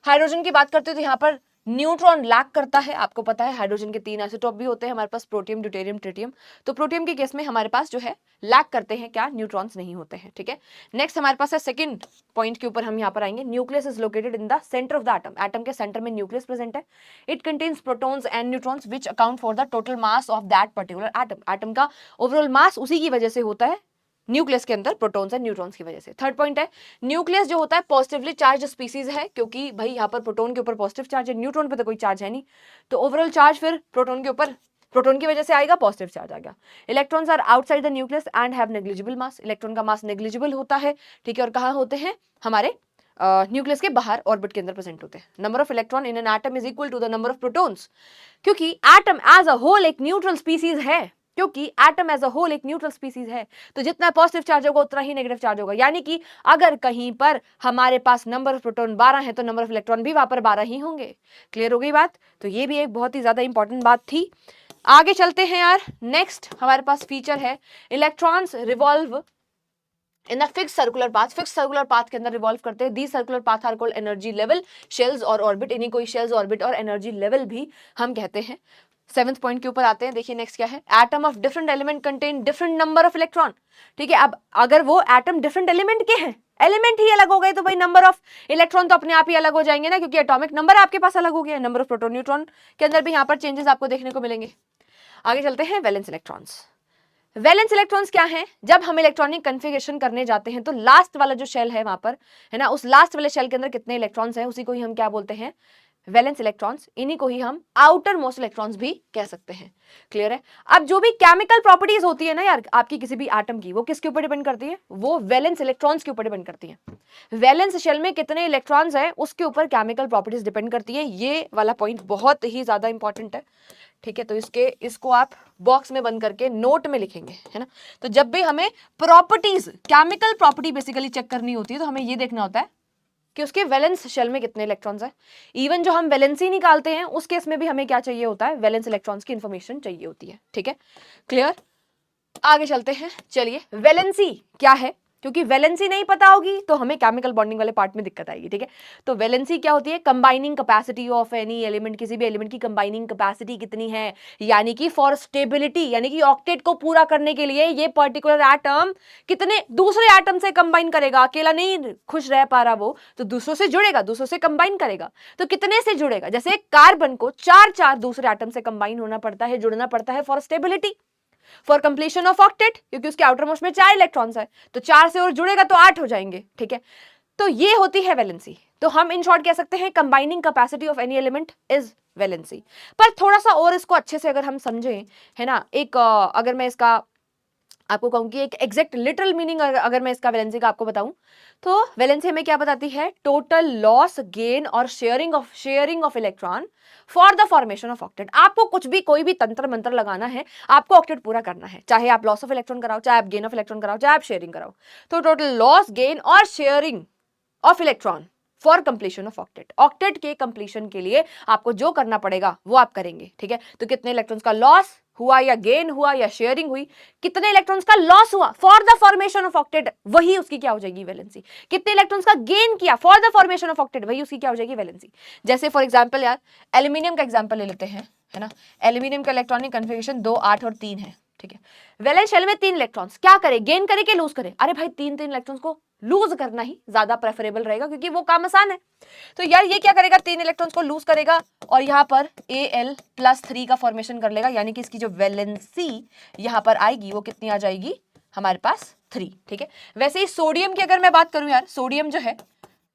हाइड्रोजन की बात करते हो तो यहाँ पर न्यूट्रॉन लैक करता है, आपको पता है हाइड्रोजन के 3 आइसोटोप भी होते हैं हमारे पास, प्रोटियम, ड्यूटेरियम, ट्रिटियम। तो प्रोटियम के केस में हमारे पास जो है लैक करते हैं क्या, न्यूट्रॉन्स नहीं होते हैं, ठीक है। नेक्स्ट हमारे पास है सेकंड पॉइंट के ऊपर हम यहाँ पर आएंगे, nucleus is located in the centre of the atom. Atom के सेंटर में न्यूक्लियस प्रेजेंट है। It contains protons and neutrons which account for the total mass of that particular atom. Atom का ओवरऑल मास उसी की वजह से होता है, न्यूक्लियस के अंदर प्रोटॉन्स एंड न्यूट्रॉन्स की वजह से। थर्ड पॉइंट है, न्यूक्लियस जो होता है पॉजिटिवली चार्ज स्पीसीज है, क्योंकि भाई यहाँ पर प्रोटॉन के ऊपर पॉजिटिव चार्ज है, न्यूट्रॉन पे तो कोई चार्ज है नहीं, तो ओवरऑल चार्ज फिर प्रोटॉन के ऊपर, प्रोटॉन की वजह से आएगा, पॉजिटिव चार्ज आ गया। Electrons are outside the nucleus and have negligible mass. Electron का मास नेग्लिजिबल होता है, ठीक है। और कहाँ होते हैं, हमारे न्यूक्लियस के बाहर ऑर्बिट के अंदर प्रेजेंट होते हैं। Number of electron in an atom is equal to the number of protons, क्योंकि एटम एज अ होल एक न्यूट्रल स्पीसीज है, क्योंकि एटम एज अ होल एक न्यूट्रल स्पीसीज है, तो जितना पॉजिटिव चार्ज होगा उतना ही नेगेटिव चार्ज होगा। यानी कि अगर कहीं पर हमारे पास नंबर ऑफ प्रोटॉन 12 है तो नंबर ऑफ इलेक्ट्रॉन भी वहां पर 12 ही होंगे। क्लियर हो गई बात? तो ये भी एक बहुत ही ज्यादा इंपॉर्टेंट बात थी। आगे चलते हैं यार, नेक्स्ट हमारे पास फीचर है, electrons revolve in the fix circular path. Fix circular path के अंदर रिवॉल्व करते हैं। These circular path are called energy level, shells और ऑर्बिट। इन्हीं को शेल्स, ऑर्बिट और एनर्जी लेवल भी हम कहते हैं। 7th पॉइंट के ऊपर आते हैं, देखिए नेक्स्ट क्या है, atom of different element contain different number of electron, ठीक है। अब अगर वो एटम डिफरेंट एलिमेंट के हैं, एलिमेंट ही अलग हो गए, तो भाई नंबर ऑफ इलेक्ट्रॉन तो अपने आप ही अलग हो जाएंगे ना, क्योंकि एटॉमिक नंबर आपके पास अलग हो गया। नंबर ऑफ प्रोटॉन न्यूट्रॉन के अंदर भी यहाँ पर चेंजेस आपको देखने को मिलेंगे। आगे चलते हैं, वैलेंस इलेक्ट्रॉन्स। वैलेंस इलेक्ट्रॉन्स क्या हैं? जब हम इलेक्ट्रॉनिक कन्फिगरेशन करने जाते हैं तो लास्ट वाला जो शेल है वहां पर, है ना, उस लास्ट वाले शेल के अंदर कितने इलेक्ट्रॉन्स हैं उसी को ही हम क्या बोलते हैं? Valence electrons. इन्हीं को ही हम आउटर मोस्ट इलेक्ट्रॉन्स भी कह सकते हैं। क्लियर है? अब जो भी केमिकल प्रॉपर्टीज होती है ना यार आपकी किसी भी एटम की, वो किसके ऊपर डिपेंड करती है? वो वैलेंस इलेक्ट्रॉन्स के ऊपर डिपेंड करती है। वैलेंस शेल में कितने इलेक्ट्रॉन्स हैं उसके ऊपर केमिकल प्रॉपर्टीज डिपेंड करती है। ये वाला पॉइंट बहुत ही ज्यादा इंपॉर्टेंट है। ठीक है, तो इसको आप बॉक्स में बंद करके नोट में लिखेंगे, है ना। तो जब भी हमें properties, chemical property basically check करनी होती है तो हमें ये देखना होता है कि उसके वैलेंस शेल में कितने इलेक्ट्रॉन्स हैं। इवन जो हम वैलेंसी निकालते हैं उस केस में भी हमें क्या चाहिए होता है? वैलेंस इलेक्ट्रॉन्स की इंफॉर्मेशन चाहिए होती है। ठीक है, क्लियर? आगे चलते हैं। चलिए, वैलेंसी क्या है? क्योंकि वैलेंसी नहीं पता होगी तो हमें केमिकल बॉन्डिंग वाले पार्ट में दिक्कत आएगी। ठीक है, तो वैलेंसी क्या होती है? Combining capacity of any element, किसी भी एलिमेंट की कंबाइनिंग कैपेसिटी कितनी है, यानी कि फॉर स्टेबिलिटी, यानी कि ऑक्टेट को पूरा करने के लिए ये पर्टिकुलर एटम कितने दूसरे एटम से कंबाइन करेगा। अकेला नहीं खुश रह पा रहा वो, तो दूसरों से जुड़ेगा, दूसरों से कंबाइन करेगा। तो कितने से जुड़ेगा? जैसे कार्बन को चार दूसरे एटम से कंबाइन होना पड़ता है, जुड़ना पड़ता है for stability, for completion of octet, क्योंकि उसके आउटर मोस्ट में 4 इलेक्ट्रॉन्स है, तो 4 से और जुड़ेगा तो 8 हो जाएंगे। ठीक है, तो ये होती है वैलेंसी। तो हम इन शॉर्ट कह सकते हैं combining capacity of any element is valency. पर थोड़ा सा और इसको अच्छे से अगर हम समझें, है ना, एक अगर मैं इसका आपको कहूं कि एक एग्जैक्ट लिटरल मीनिंग अगर मैं इसका वैलेंसी का आपको बताऊं, तो वैलेंसी हमें क्या बताती है? टोटल लॉस, गेन और sharing of electron for the formation of octet. आपको कुछ भी कोई भी तंत्र मंत्र लगाना है, आपको ऑक्टेट पूरा करना है, चाहे आप लॉस ऑफ इलेक्ट्रॉन कराओ, चाहे आप गेन ऑफ इलेक्ट्रॉन कराओ, चाहे आप शेयरिंग कराओ। तो टोटल लॉस, गेन और sharing of electron for completion of octet, octet के कंप्लीशन के लिए आपको जो करना पड़ेगा वो आप करेंगे। ठीक है, तो कितने इलेक्ट्रॉन्स का लॉस हुआ या गेन हुआ या शेयरिंग हुई, कितने इलेक्ट्रॉन्स का लॉस हुआ for the formation of octet, वही उसकी क्या हो जाएगी? वैलेंसी। कितने इलेक्ट्रॉन्स का गेन किया for the formation of octet, वही उसकी क्या हो जाएगी? वैलेंसी। जैसे फॉर एग्जांपल यार एल्यूमिनियम का एग्जांपल ले लेते हैं, है ना। एल्यूमिनियम का इलेक्ट्रॉनिक कन्फिगरेशन 2, 8 और 3 है। ठीक है, वैलेंस शेल में 3 इलेक्ट्रॉन्स, क्या करे? गेन करे कि लूज करे? अरे भाई 3 इलेक्ट्रॉन्स को लूज करना ही ज्यादा प्रेफरेबल रहेगा क्योंकि वो काम आसान है। तो यार ये क्या करेगा? 3 इलेक्ट्रॉन्स को लूज करेगा और यहाँ पर Al+3 का फॉर्मेशन कर लेगा, यानी कि इसकी जो वैलेंसी यहाँ पर आएगी वो कितनी आ जाएगी? हमारे पास 3। ठीक है, वैसे ही सोडियम की अगर मैं बात करूं यार, सोडियम जो है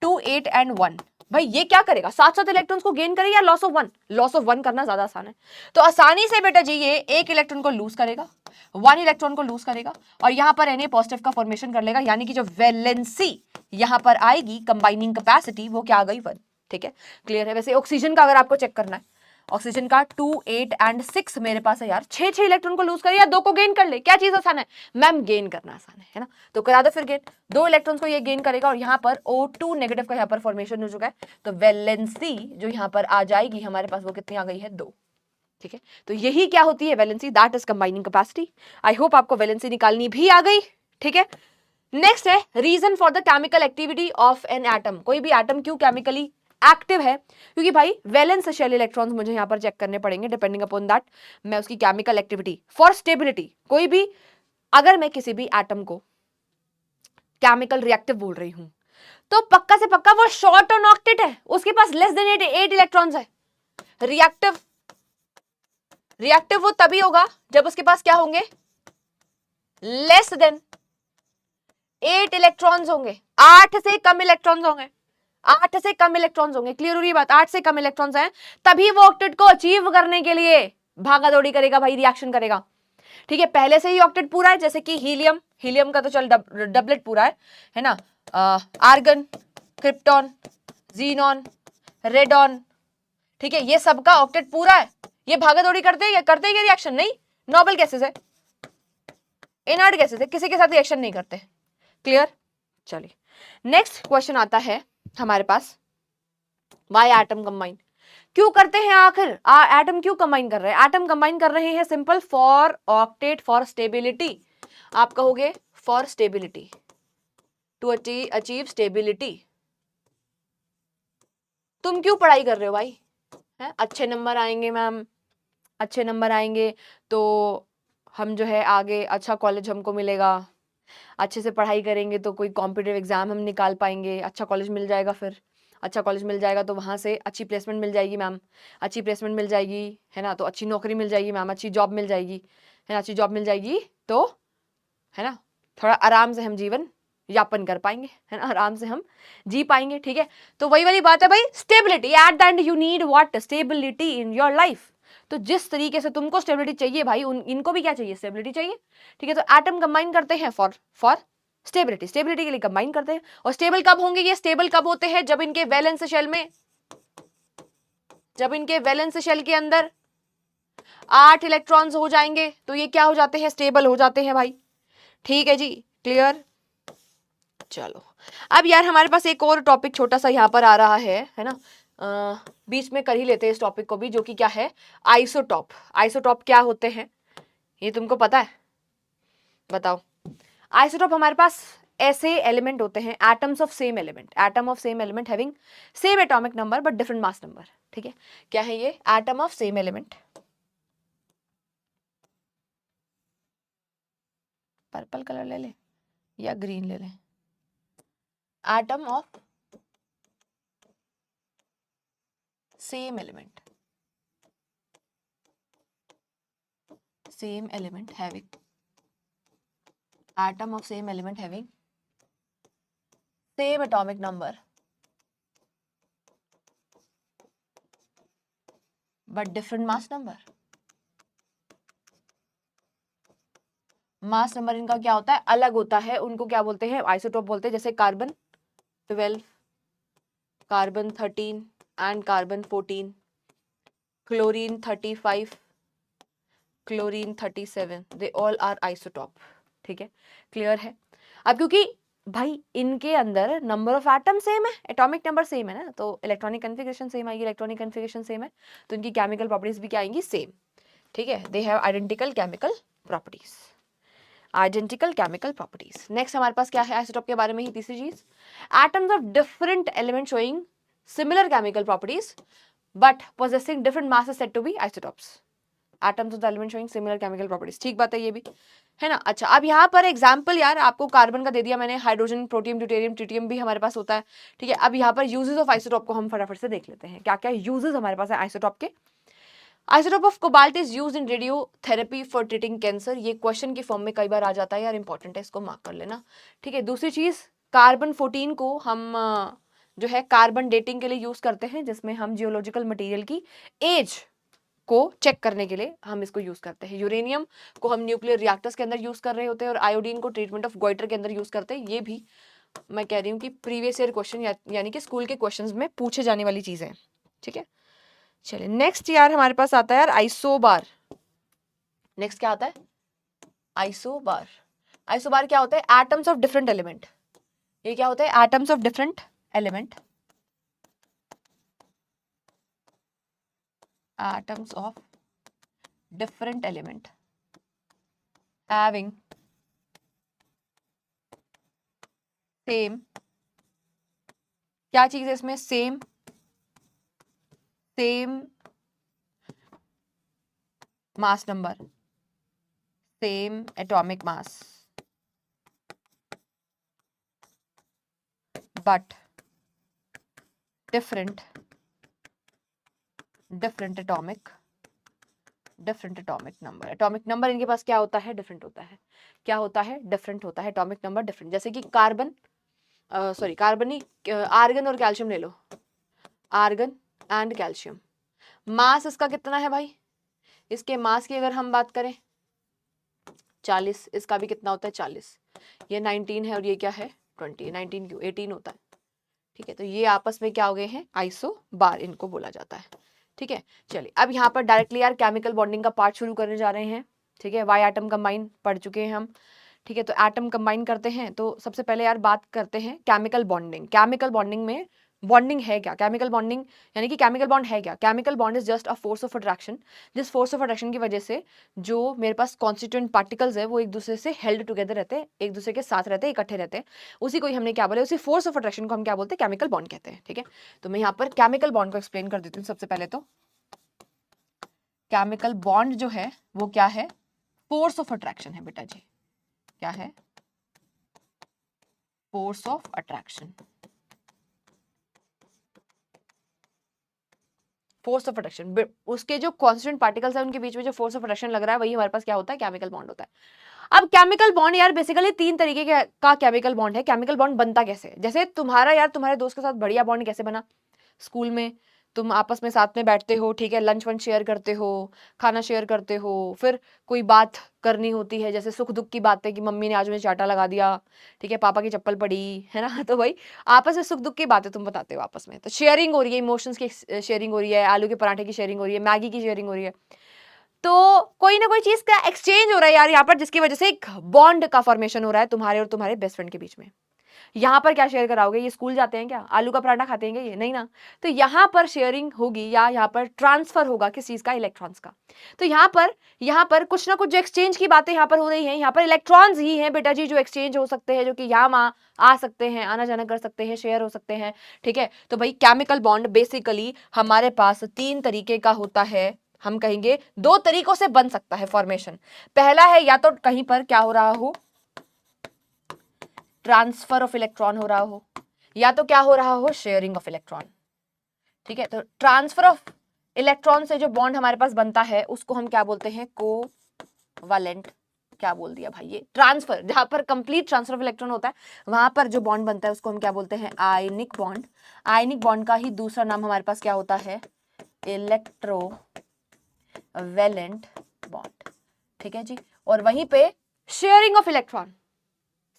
2, 8 एंड 1, भाई ये क्या करेगा? 7 इलेक्ट्रॉन्स को गेन करेगा या लॉस ऑफ 1? लॉस ऑफ 1 करना ज्यादा आसान है। तो आसानी से बेटा जी ये 1 इलेक्ट्रॉन को लूज करेगा, 1 इलेक्ट्रॉन को लूज करेगा और यहां पर Na पॉजिटिव का फॉर्मेशन कर लेगा, यानी कि जो वैलेंसी यहां पर आएगी, कंबाइनिंग कैपेसिटी, वो क्या आ गई? 1। ठीक है, क्लियर है? वैसे ऑक्सीजन का अगर आपको चेक करना है, ऑक्सीजन का 2, 8 एंड 6 मेरे पास है यार, 6 इलेक्ट्रॉन को लूज करे या 2 को गेन कर ले, क्या चीज आसान है? मैम गेन करना आसान है ना। तो करा दो फिर गेन, 2 इलेक्ट्रॉन्स को ये गेन करेगा और यहाँ पर O2 नेगेटिव का यहाँ पर फॉर्मेशन हो चुका है, तो वैलेंसी जो यहाँ पर आ जाएगी हमारे पास वो कितनी आ गई है? 2। ठीक है, तो यही क्या होती है? Valency, that is combining capacity. I hope आपको वैलेंसी निकालनी भी आ गई। ठीक है, नेक्स्ट है reason for the chemical activity of an atom. कोई भी एटम क्यों केमिकली एक्टिव है? क्योंकि भाई वैलेंस शेल इलेक्ट्रॉन्स मुझे यहां पर चेक करने पड़ेंगे, डिपेंडिंग अपॉन दैट मैं उसकी केमिकल एक्टिविटी फॉर स्टेबिलिटी। कोई भी, अगर मैं किसी भी एटम को केमिकल रिएक्टिव बोल रही हूं तो पक्का से पक्का वो शॉर्ट ऑन ऑक्टेट है, उसके पास लेस देन 8 इलेक्ट्रॉन्स है। रिएक्टिव वो तभी होगा जब उसके पास क्या होंगे? लेस देन 8 इलेक्ट्रॉन्स होंगे, 8 से कम इलेक्ट्रॉन्स होंगे, 8 से कम इलेक्ट्रॉन्स होंगे। क्लियर हो रही बात? 8 से कम इलेक्ट्रॉन्स हैं, तभी वो ऑक्टेट को अचीव करने के लिए भागा दौड़ी करेगा भाई, रिएक्शन करेगा। ठीक है, पहले से ही ऑक्टेट पूरा है, जैसे कि हीलियम का तो चल डबलेट पूरा है ना, आर्गन, क्रिप्टॉन, जीनॉन, रेडॉन, ठीक है, ये सबका ऑक्टेट पूरा है। ये भागा दौड़ी करते हैं रिएक्शन? नहीं, नोबल गैसेस है, इनर्ट गैसेस है, किसी के साथ रिएक्शन नहीं करते। क्लियर? चलिए नेक्स्ट क्वेश्चन आता है हमारे पास, वाई एटम कंबाइन क्यों करते हैं? आखिर एटम क्यों कंबाइन कर रहे हैं? एटम कंबाइन कर रहे हैं simple, for octet, for stability. आप कहोगे for stability, to achieve stability. तुम क्यों पढ़ाई कर रहे हो भाई? है अच्छे नंबर आएंगे मैम, अच्छे नंबर आएंगे तो हम जो है आगे अच्छा कॉलेज हमको मिलेगा, अच्छे से पढ़ाई करेंगे तो कोई कॉम्पिटिटिव एग्जाम हम निकाल पाएंगे, अच्छा कॉलेज मिल जाएगा, फिर अच्छा कॉलेज मिल जाएगा तो वहाँ से अच्छी प्लेसमेंट मिल जाएगी मैम, अच्छी प्लेसमेंट मिल जाएगी, है ना, तो अच्छी नौकरी मिल जाएगी मैम, अच्छी जॉब मिल जाएगी। है ना, अच्छी जॉब मिल जाएगी तो है ना थोड़ा आराम से हम जीवन यापन कर पाएंगे, है ना, आराम से हम जी पाएंगे। ठीक है, तो वही वाली बात है भाई, stability at the end you need what, stability in your life. तो जिस तरीके से तुमको स्टेबिलिटी चाहिए भाई, इनको भी क्या चाहिए, स्टेबिलिटी चाहिए। ठीक है, तो एटम कंबाइन करते हैं फॉर स्टेबिलिटी, स्टेबिलिटी के लिए कंबाइन करते हैं। और स्टेबल कब होंगे ये, स्टेबल कब होते हैं, जब इनके वैलेंस शेल में, जब इनके वैलेंस शेल के अंदर 8 इलेक्ट्रॉन्स हो जाएंगे तो ये क्या हो जाते हैं, स्टेबल हो जाते हैं भाई। ठीक है जी, क्लियर। चलो अब यार हमारे पास एक और टॉपिक छोटा सा यहाँ पर आ रहा है ना, बीच में कर ही लेते हैं इस टॉपिक को भी, जो कि क्या है, आइसोटॉप। आइसोटॉप क्या होते हैं ये तुमको पता है, बताओ। आइसोटॉप हमारे पास ऐसे एलिमेंट होते हैं, atoms of same element, atom of same element having same atomic number but different mass number. ठीक है, क्या है ये, atom of same element, purple colour ले ले या ग्रीन ले ले, atom of same element, same element having, atom of same element having same atomic number but different mass number। Mass number इनका क्या होता है, अलग होता है, उनको क्या बोलते हैं, आइसोटोप बोलते हैं। जैसे carbon 12, carbon 13 and carbon 14, chlorine 35, chlorine 37, they all are isotope. ठीक है, क्लियर है। अब क्योंकि भाई इनके अंदर नंबर ऑफ एटम सेम है, एटॉमिक नंबर सेम है ना, तो इलेक्ट्रॉनिक कन्फिगरेशन सेम आएगी, इलेक्ट्रॉनिक कन्फिगरेशन सेम है तो इनकी केमिकल प्रॉपर्टीज भी क्या आएंगी, सेम। ठीक है, they have identical chemical properties, identical chemical properties. Next हमारे पास क्या है आइसोटॉप के बारे में ही तीसरी चीज, atoms of different element showing similar chemical properties but possessing different mass is said to be isotopes. Atoms of the element showing similar chemical properties, ठीक बात है ये भी, है ना। अच्छा, अब यहाँ पर एग्जाम्पल यार आपको कार्बन का दे दिया मैंने, हाइड्रोजन, प्रोटियम, ड्यूटेरियम, ट्रिटियम भी हमारे पास होता है। ठीक है, अब यहाँ पर यूजेस ऑफ आइसोटॉप को हम फटाफट से देख लेते हैं, क्या क्या यूजेस हमारे पास है आइसोटॉप के। Isotope of cobalt is used in radiotherapy for treating cancer, ये क्वेश्चन की फॉर्म में कई बार आ जाता है यार, इंपॉर्टेंट है, इसको मार्क कर लेना। ठीक है, दूसरी चीज कार्बन 14 को हम जो है कार्बन डेटिंग के लिए यूज करते हैं, जिसमें हम जियोलॉजिकल मटेरियल की एज को चेक करने के लिए हम इसको यूज करते हैं। यूरेनियम को हम न्यूक्लियर रिएक्टर्स के अंदर यूज कर रहे होते हैं, और आयोडीन को ट्रीटमेंट ऑफ गोइटर के अंदर यूज करते हैं। ये भी मैं कह रही हूँ कि प्रीवियस ईयर क्वेश्चन यानी कि स्कूल के क्वेश्चंस में पूछे जाने वाली चीजें हैं। ठीक है, चलिए नेक्स्ट यार हमारे पास आता है यार आइसोबार। नेक्स्ट क्या आता है, आइसोबार। आइसोबार क्या होता है, एटम्स ऑफ डिफरेंट एलिमेंट। ये क्या होता है, atoms of different element, atoms of different element having same, क्या चीज है इसमें, same mass number, same atomic mass but different atomic number. Atomic number इनके पास क्या होता है, डिफरेंट होता है। क्या होता है, डिफरेंट होता है, एटॉमिक नंबर डिफरेंट। जैसे कि कार्बन सॉरी कार्बन नहीं, आर्गन और कैल्शियम ले लो, आर्गन एंड कैल्शियम, मास इसका कितना है भाई, इसके मास की अगर हम बात करें 40, इसका भी कितना होता है 40, ये 19 है और ये क्या है 20, 19 क्यों 18 होता है। ठीक है, तो ये आपस में क्या हो गए हैं, आइसो बार इनको बोला जाता है। ठीक है, चलिए अब यहाँ पर डायरेक्टली यार केमिकल बॉन्डिंग का पार्ट शुरू करने जा रहे हैं। ठीक है, वाई एटम कंबाइन पढ़ चुके हैं हम। ठीक है, तो एटम कंबाइन करते हैं, तो सबसे पहले यार बात करते हैं केमिकल बॉन्डिंग। केमिकल बॉन्डिंग में बॉन्डिंग है क्या, केमिकल बॉन्डिंग यानी कि केमिकल बॉन्ड है क्या, chemical bond is just a force of attraction, जिस फोर्स ऑफ अट्रैक्शन की वजह से जो मेरे पास कॉन्स्टिट्यूएंट पार्टिकल्स है वो एक दूसरे से हेल्ड टुगेदर रहते हैं, एक दूसरे के साथ रहते हैं, इकट्ठे रहते हैं, उसी को ही हमने क्या बोले, उसी फोर्स ऑफ अट्रैक्शन को हम क्या बोलते हैं, केमिकल बॉन्ड कहते हैं। ठीक है, तो मैं यहाँ पर केमिकल बॉन्ड को एक्सप्लेन कर देती हूँ। सबसे पहले तो केमिकल बॉन्ड जो है वो क्या है, फोर्स ऑफ अट्रैक्शन है बेटा जी, क्या है, force of attraction. Force of attraction, उसके जो कॉन्स्टेंट पार्टिकल्स है उनके बीच में जो फोर्स ऑफ अट्रैक्शन लग रहा है वही हमारे पास क्या होता है, केमिकल बॉन्ड होता है। अब केमिकल बॉन्ड यार बेसिकली 3 तरीके का केमिकल बॉन्ड है। केमिकल बॉन्ड बनता कैसे है, जैसे तुम्हारा यार तुम्हारे दोस्त के साथ बढ़िया बॉन्ड कैसे बना, स्कूल में तुम आपस में साथ में बैठते हो, ठीक है, लंच वंच शेयर करते हो, खाना शेयर करते हो, फिर कोई बात करनी होती है जैसे सुख दुख की बातें कि मम्मी ने आज मुझे चाटा लगा दिया, ठीक है, पापा की चप्पल पड़ी है ना, तो भाई आपस में सुख दुख की बातें तुम बताते हो आपस में, तो शेयरिंग हो रही है, इमोशंस की शेयरिंग हो रही है, आलू के पराठे की शेयरिंग हो रही है, मैगी की शेयरिंग हो रही है, तो कोई ना कोई चीज का एक्सचेंज हो रहा है यार यहाँ पर, जिसकी वजह से एक बॉन्ड का फॉर्मेशन हो रहा है तुम्हारे और तुम्हारे बेस्ट फ्रेंड के बीच में। यहाँ पर क्या शेयर कराओगे, ये स्कूल जाते हैं क्या, आलू का पराठा खाते हैं क्या, ये नहीं ना, तो यहाँ पर शेयरिंग होगी या यहाँ पर ट्रांसफर होगा किस चीज का, इलेक्ट्रॉन्स का। तो यहाँ पर कुछ ना कुछ जो एक्सचेंज की बातें यहाँ पर हो रही हैं, यहाँ पर इलेक्ट्रॉन्स ही हैं बेटा जी जो एक्सचेंज हो सकते हैं, जो कि यहाँ आ सकते हैं, आना जाना कर सकते हैं, शेयर हो सकते हैं, ठीक है। तो भाई केमिकल बॉन्ड बेसिकली हमारे पास 3 तरीके का होता है, हम कहेंगे 2 तरीकों से बन सकता है फॉर्मेशन। पहला है या तो कहीं पर क्या हो रहा हो, ट्रांसफर ऑफ इलेक्ट्रॉन हो रहा हो, या तो क्या हो रहा हो, शेयरिंग ऑफ इलेक्ट्रॉन, ठीक है। तो ट्रांसफर ऑफ इलेक्ट्रॉन से जो बॉन्ड हमारे पास बनता है उसको हम क्या बोलते हैं, कोवैलेंट। क्या बोल दिया भाई, ये ट्रांसफर, जहां पर कंप्लीट ट्रांसफर ऑफ इलेक्ट्रॉन होता है वहां पर जो बॉन्ड बनता है उसको हम क्या बोलते हैं, आयनिक बॉन्ड। आयनिक बॉन्ड का ही दूसरा नाम हमारे पास क्या होता है, इलेक्ट्रोवैलेंट बॉन्ड, ठीक है जी। और वहीं पे शेयरिंग ऑफ इलेक्ट्रॉन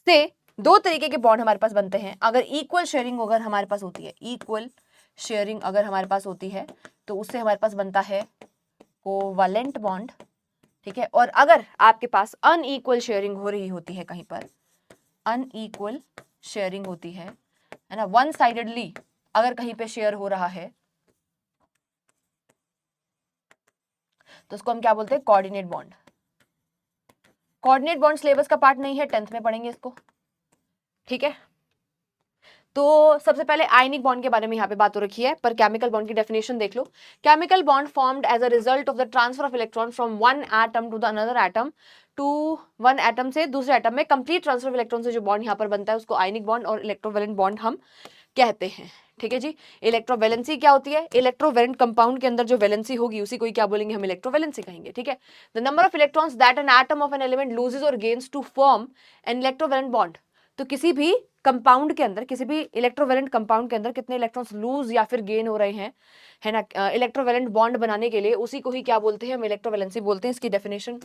से 2 तरीके के बॉन्ड हमारे पास बनते हैं। अगर इक्वल शेयरिंग अगर हमारे पास होती है, इक्वल शेयरिंग अगर हमारे पास होती है तो उससे हमारे पास बनता है कोवैलेंट बॉन्ड, ठीक है। और अगर आपके पास अनइक्वल शेयरिंग हो रही होती है, कहीं पर अनइक्वल शेयरिंग होती है ना, वन साइडेडली अगर कहीं पे शेयर हो रहा है तो उसको हम क्या बोलते हैं, coordinate bond. Coordinate bond syllabus का पार्ट नहीं है, 10th में पढ़ेंगे इसको, ठीक है। तो सबसे पहले आयनिक बॉन्ड के बारे में यहाँ पे बात हो रखी है, पर केमिकल बॉन्ड की डेफिनेशन देख लो। Chemical bond formed as a result of the transfer of electron from one atom to the another atom, to one atom से दूसरे एटम में कंप्लीट ट्रांसफर ऑफ इलेक्ट्रॉन से जो बॉन्ड यहाँ पर बनता है उसको आयनिक बॉन्ड और इलेक्ट्रोवैलेंट बॉन्ड हम कहते हैं, ठीक है जी। इलेक्ट्रोवैलेंसी क्या होती है, इलेक्ट्रोवैलेंट कंपाउंड के अंदर जो वैलेंसी होगी उसी को क्या बोलेंगे, हम इलेक्ट्रोवैलेंसी कहेंगे, ठीक है। The number of electrons that an atom of an element loses और gains to form an electrovalent bond. तो किसी भी कंपाउंड के अंदर, किसी भी इलेक्ट्रोवैलेंट कंपाउंड के अंदर कितने इलेक्ट्रॉन्स लूज या फिर गेन हो रहे हैं, है ना, इलेक्ट्रोवैलेंट बॉन्ड बनाने के लिए, उसी को ही क्या बोलते हैं, हम इलेक्ट्रोवैलेंसी बोलते हैं। इसकी डेफिनेशन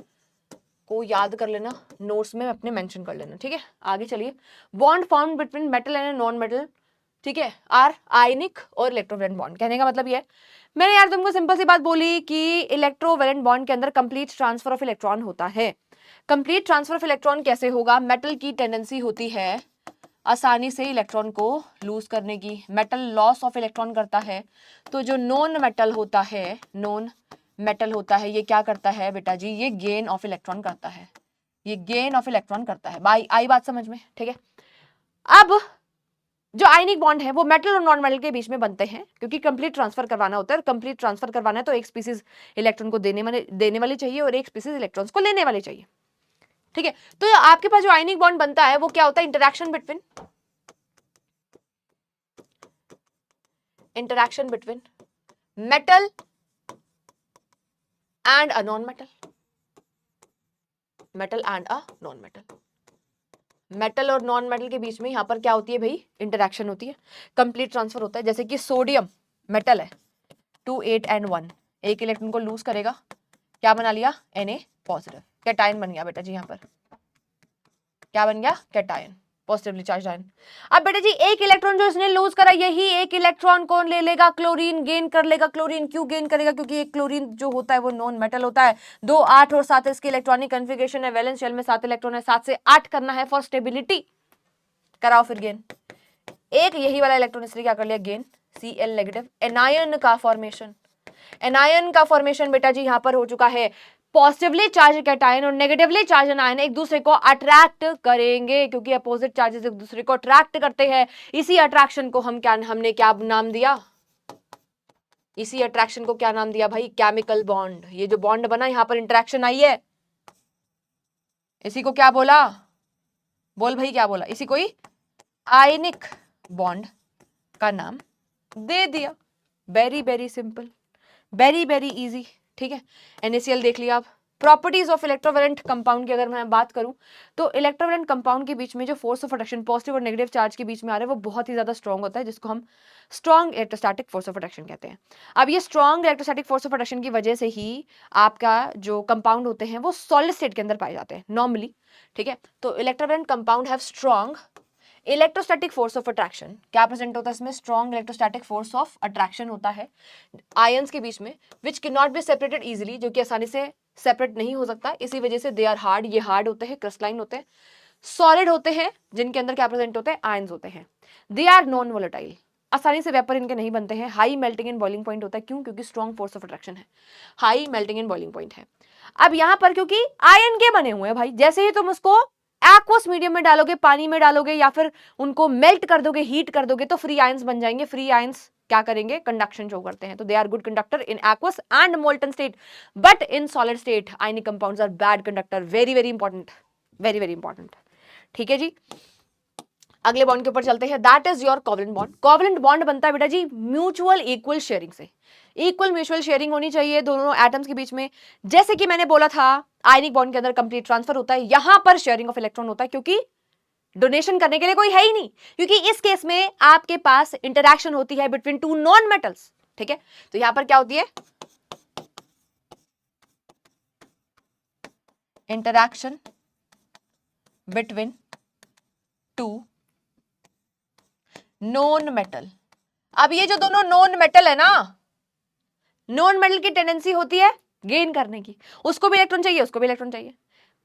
को याद कर लेना, नोट्स में अपने मेंशन कर लेना, ठीक है। आगे चलिए, bond formed between metal and non metal, ठीक है, आर आयनिक और इलेक्ट्रोवैलेंट बॉन्ड। कहने का मतलब ये है, मैंने यार तुमको सिंपल सी बात बोली कि इलेक्ट्रोवैलेंट बॉन्ड के अंदर कंप्लीट ट्रांसफर ऑफ इलेक्ट्रॉन होता है। कंप्लीट ट्रांसफर ऑफ इलेक्ट्रॉन कैसे होगा, मेटल की टेंडेंसी होती है आसानी से इलेक्ट्रॉन को लूज करने की, मेटल लॉस ऑफ इलेक्ट्रॉन करता है। तो जो नॉन मेटल होता है, नॉन मेटल होता है, ये क्या करता है बेटा जी, ये गेन ऑफ इलेक्ट्रॉन करता है, ये गेन ऑफ इलेक्ट्रॉन करता है। बाई आई बात समझ में, ठीक है। अब जो आयनिक बॉन्ड है वो मेटल और नॉन मेटल के बीच में बनते हैं, क्योंकि कंप्लीट ट्रांसफर करवाना होता है। कंप्लीट ट्रांसफर करवाना है तो एक स्पीसीज इलेक्ट्रॉन को देने वाली चाहिए और एक स्पीसीज इलेक्ट्रॉन्स को लेने वाली चाहिए, ठीक है। तो आपके पास जो आयनिक बॉन्ड बनता है वो क्या होता है, interaction between metal and a non metal, metal and a non metal. Metal और नॉन मेटल के बीच में यहाँ पर क्या होती है भाई, इंटरेक्शन होती है, कंप्लीट ट्रांसफर होता है। जैसे कि सोडियम मेटल है, 2 8 and 1, एक इलेक्ट्रॉन को लूज करेगा, क्या बना लिया, Na पॉजिटिव, कैटायन बन गया बेटा जी। यहाँ पर क्या बन गया, कैटायन, पॉजिटिवली चार्ज आयन। अब बेटा जी एक इलेक्ट्रॉन जो इसने लूज करा, यही एक इलेक्ट्रॉन कौन ले लेगा, क्लोरीन गेन कर लेगा। क्लोरीन क्यों गेन करेगा, क्योंकि एक क्लोरीन जो होता है वो नॉन मेटल होता है। 2 8 और 7 इसकी इलेक्ट्रॉनिक कन्फिगरेशन है, वैलेंस शेल में 7 इलेक्ट्रॉन है, 7 से 8 करना है फॉर स्टेबिलिटी, कराओ फिर गेन। एक यही वाला इलेक्ट्रॉन इसने क्या कर लिया, गेन, Cl नेगेटिव। एनायन का फॉर्मेशन, एनायन का फॉर्मेशन बेटा जी यहाँ पर हो चुका है। पॉजिटिवली चार्ज कैटायन और नेगेटिवली चार्ज एनायन एक दूसरे को अट्रैक्ट करेंगे, क्योंकि अपोजिट चार्जेस एक दूसरे को अट्रैक्ट करते हैं। इसी अट्रैक्शन को हमने क्या नाम दिया, इसी अट्रैक्शन को क्या नाम दिया भाई, केमिकल बॉन्ड। ये जो बॉन्ड बना यहाँ पर इंटरेक्शन आई है, इसी को क्या बोला, बोल भाई क्या बोला, इसी को ही आयनिक बॉन्ड का नाम दे दिया। Very very simple, very very easy, ठीक है। NaCl देख लिया आप। प्रॉपर्टीज ऑफ इलेक्ट्रोवेलेंट कंपाउंड की अगर मैं बात करूं तो इलेक्ट्रोवेलेंट कंपाउंड के बीच में जो फोर्स ऑफ अट्रैक्शन पॉजिटिव और नेगेटिव चार्ज के बीच में आ रहा है वो बहुत ही ज्यादा स्ट्रॉन्ग होता है, जिसको हम strong electrostatic force of attraction कहते हैं। अब ये strong electrostatic force of attraction की वजह से ही आपका जो कंपाउंड होते हैं वो सॉलिड स्टेट के अंदर पाए जाते हैं नॉर्मली, ठीक है। तो electrovalent compound have strong electrostatic force of attraction. क्या प्रेजेंट होता है इसमें? Strong electrostatic force of attraction होता है आयंस के बीच में, which can not be separated easily, जो कि आसानी से सेपरेट नहीं हो सकता। इसी वजह से दे आर हार्ड, ये हार्ड होते हैं, क्रिस्टलाइन होते हैं, सॉलिड होते हैं, जिनके अंदर क्या प्रेजेंट होते हैं? आयंस होते हैं। दे आर नॉन वोलेटाइल, आसानी से वेपर इनके नहीं बनते हैं। High melting and boiling point होता है, क्यों? क्योंकि स्ट्रॉन्ग फोर्स ऑफ अट्रैक्शन है, high melting and boiling point है। अब यहां पर क्योंकि आयन के बने हुए हैं भाई, जैसे ही तुम उसको एक्वस मीडियम में डालोगे, पानी में डालोगे या फिर उनको मेल्ट कर दोगे, हीट कर दोगे, तो फ्री आयंस बन जाएंगे। फ्री आयंस क्या करेंगे? कंडक्शन शो करते हैं। तो they are good conductor in aqueous and molten state, but in solid state ionic compounds are bad conductor. Very very important, very very important, ठीक है जी। अगले बॉन्ड के ऊपर चलते हैं, that is your covalent bond. Covalent bond बनता है बेटा जी म्यूचुअल इक्वल शेयरिंग से। इक्वल म्यूचुअल शेयरिंग होनी चाहिए दोनों एटम्स के बीच में। जैसे कि मैंने बोला था आयनिक बॉन्ड के अंदर कंप्लीट ट्रांसफर होता है, यहां पर शेयरिंग ऑफ इलेक्ट्रॉन होता है, क्योंकि डोनेशन करने के लिए कोई है ही नहीं, क्योंकि इस केस में आपके पास इंटरैक्शन होती है बिटवीन टू नॉन मेटल्स, ठीक है। तो यहां पर क्या होती है? Interaction between two non metal. अब ये जो दोनों नॉन मेटल है ना, नॉन मेटल की टेंडेंसी होती है गेन करने की, उसको भी इलेक्ट्रॉन चाहिए, उसको भी इलेक्ट्रॉन चाहिए।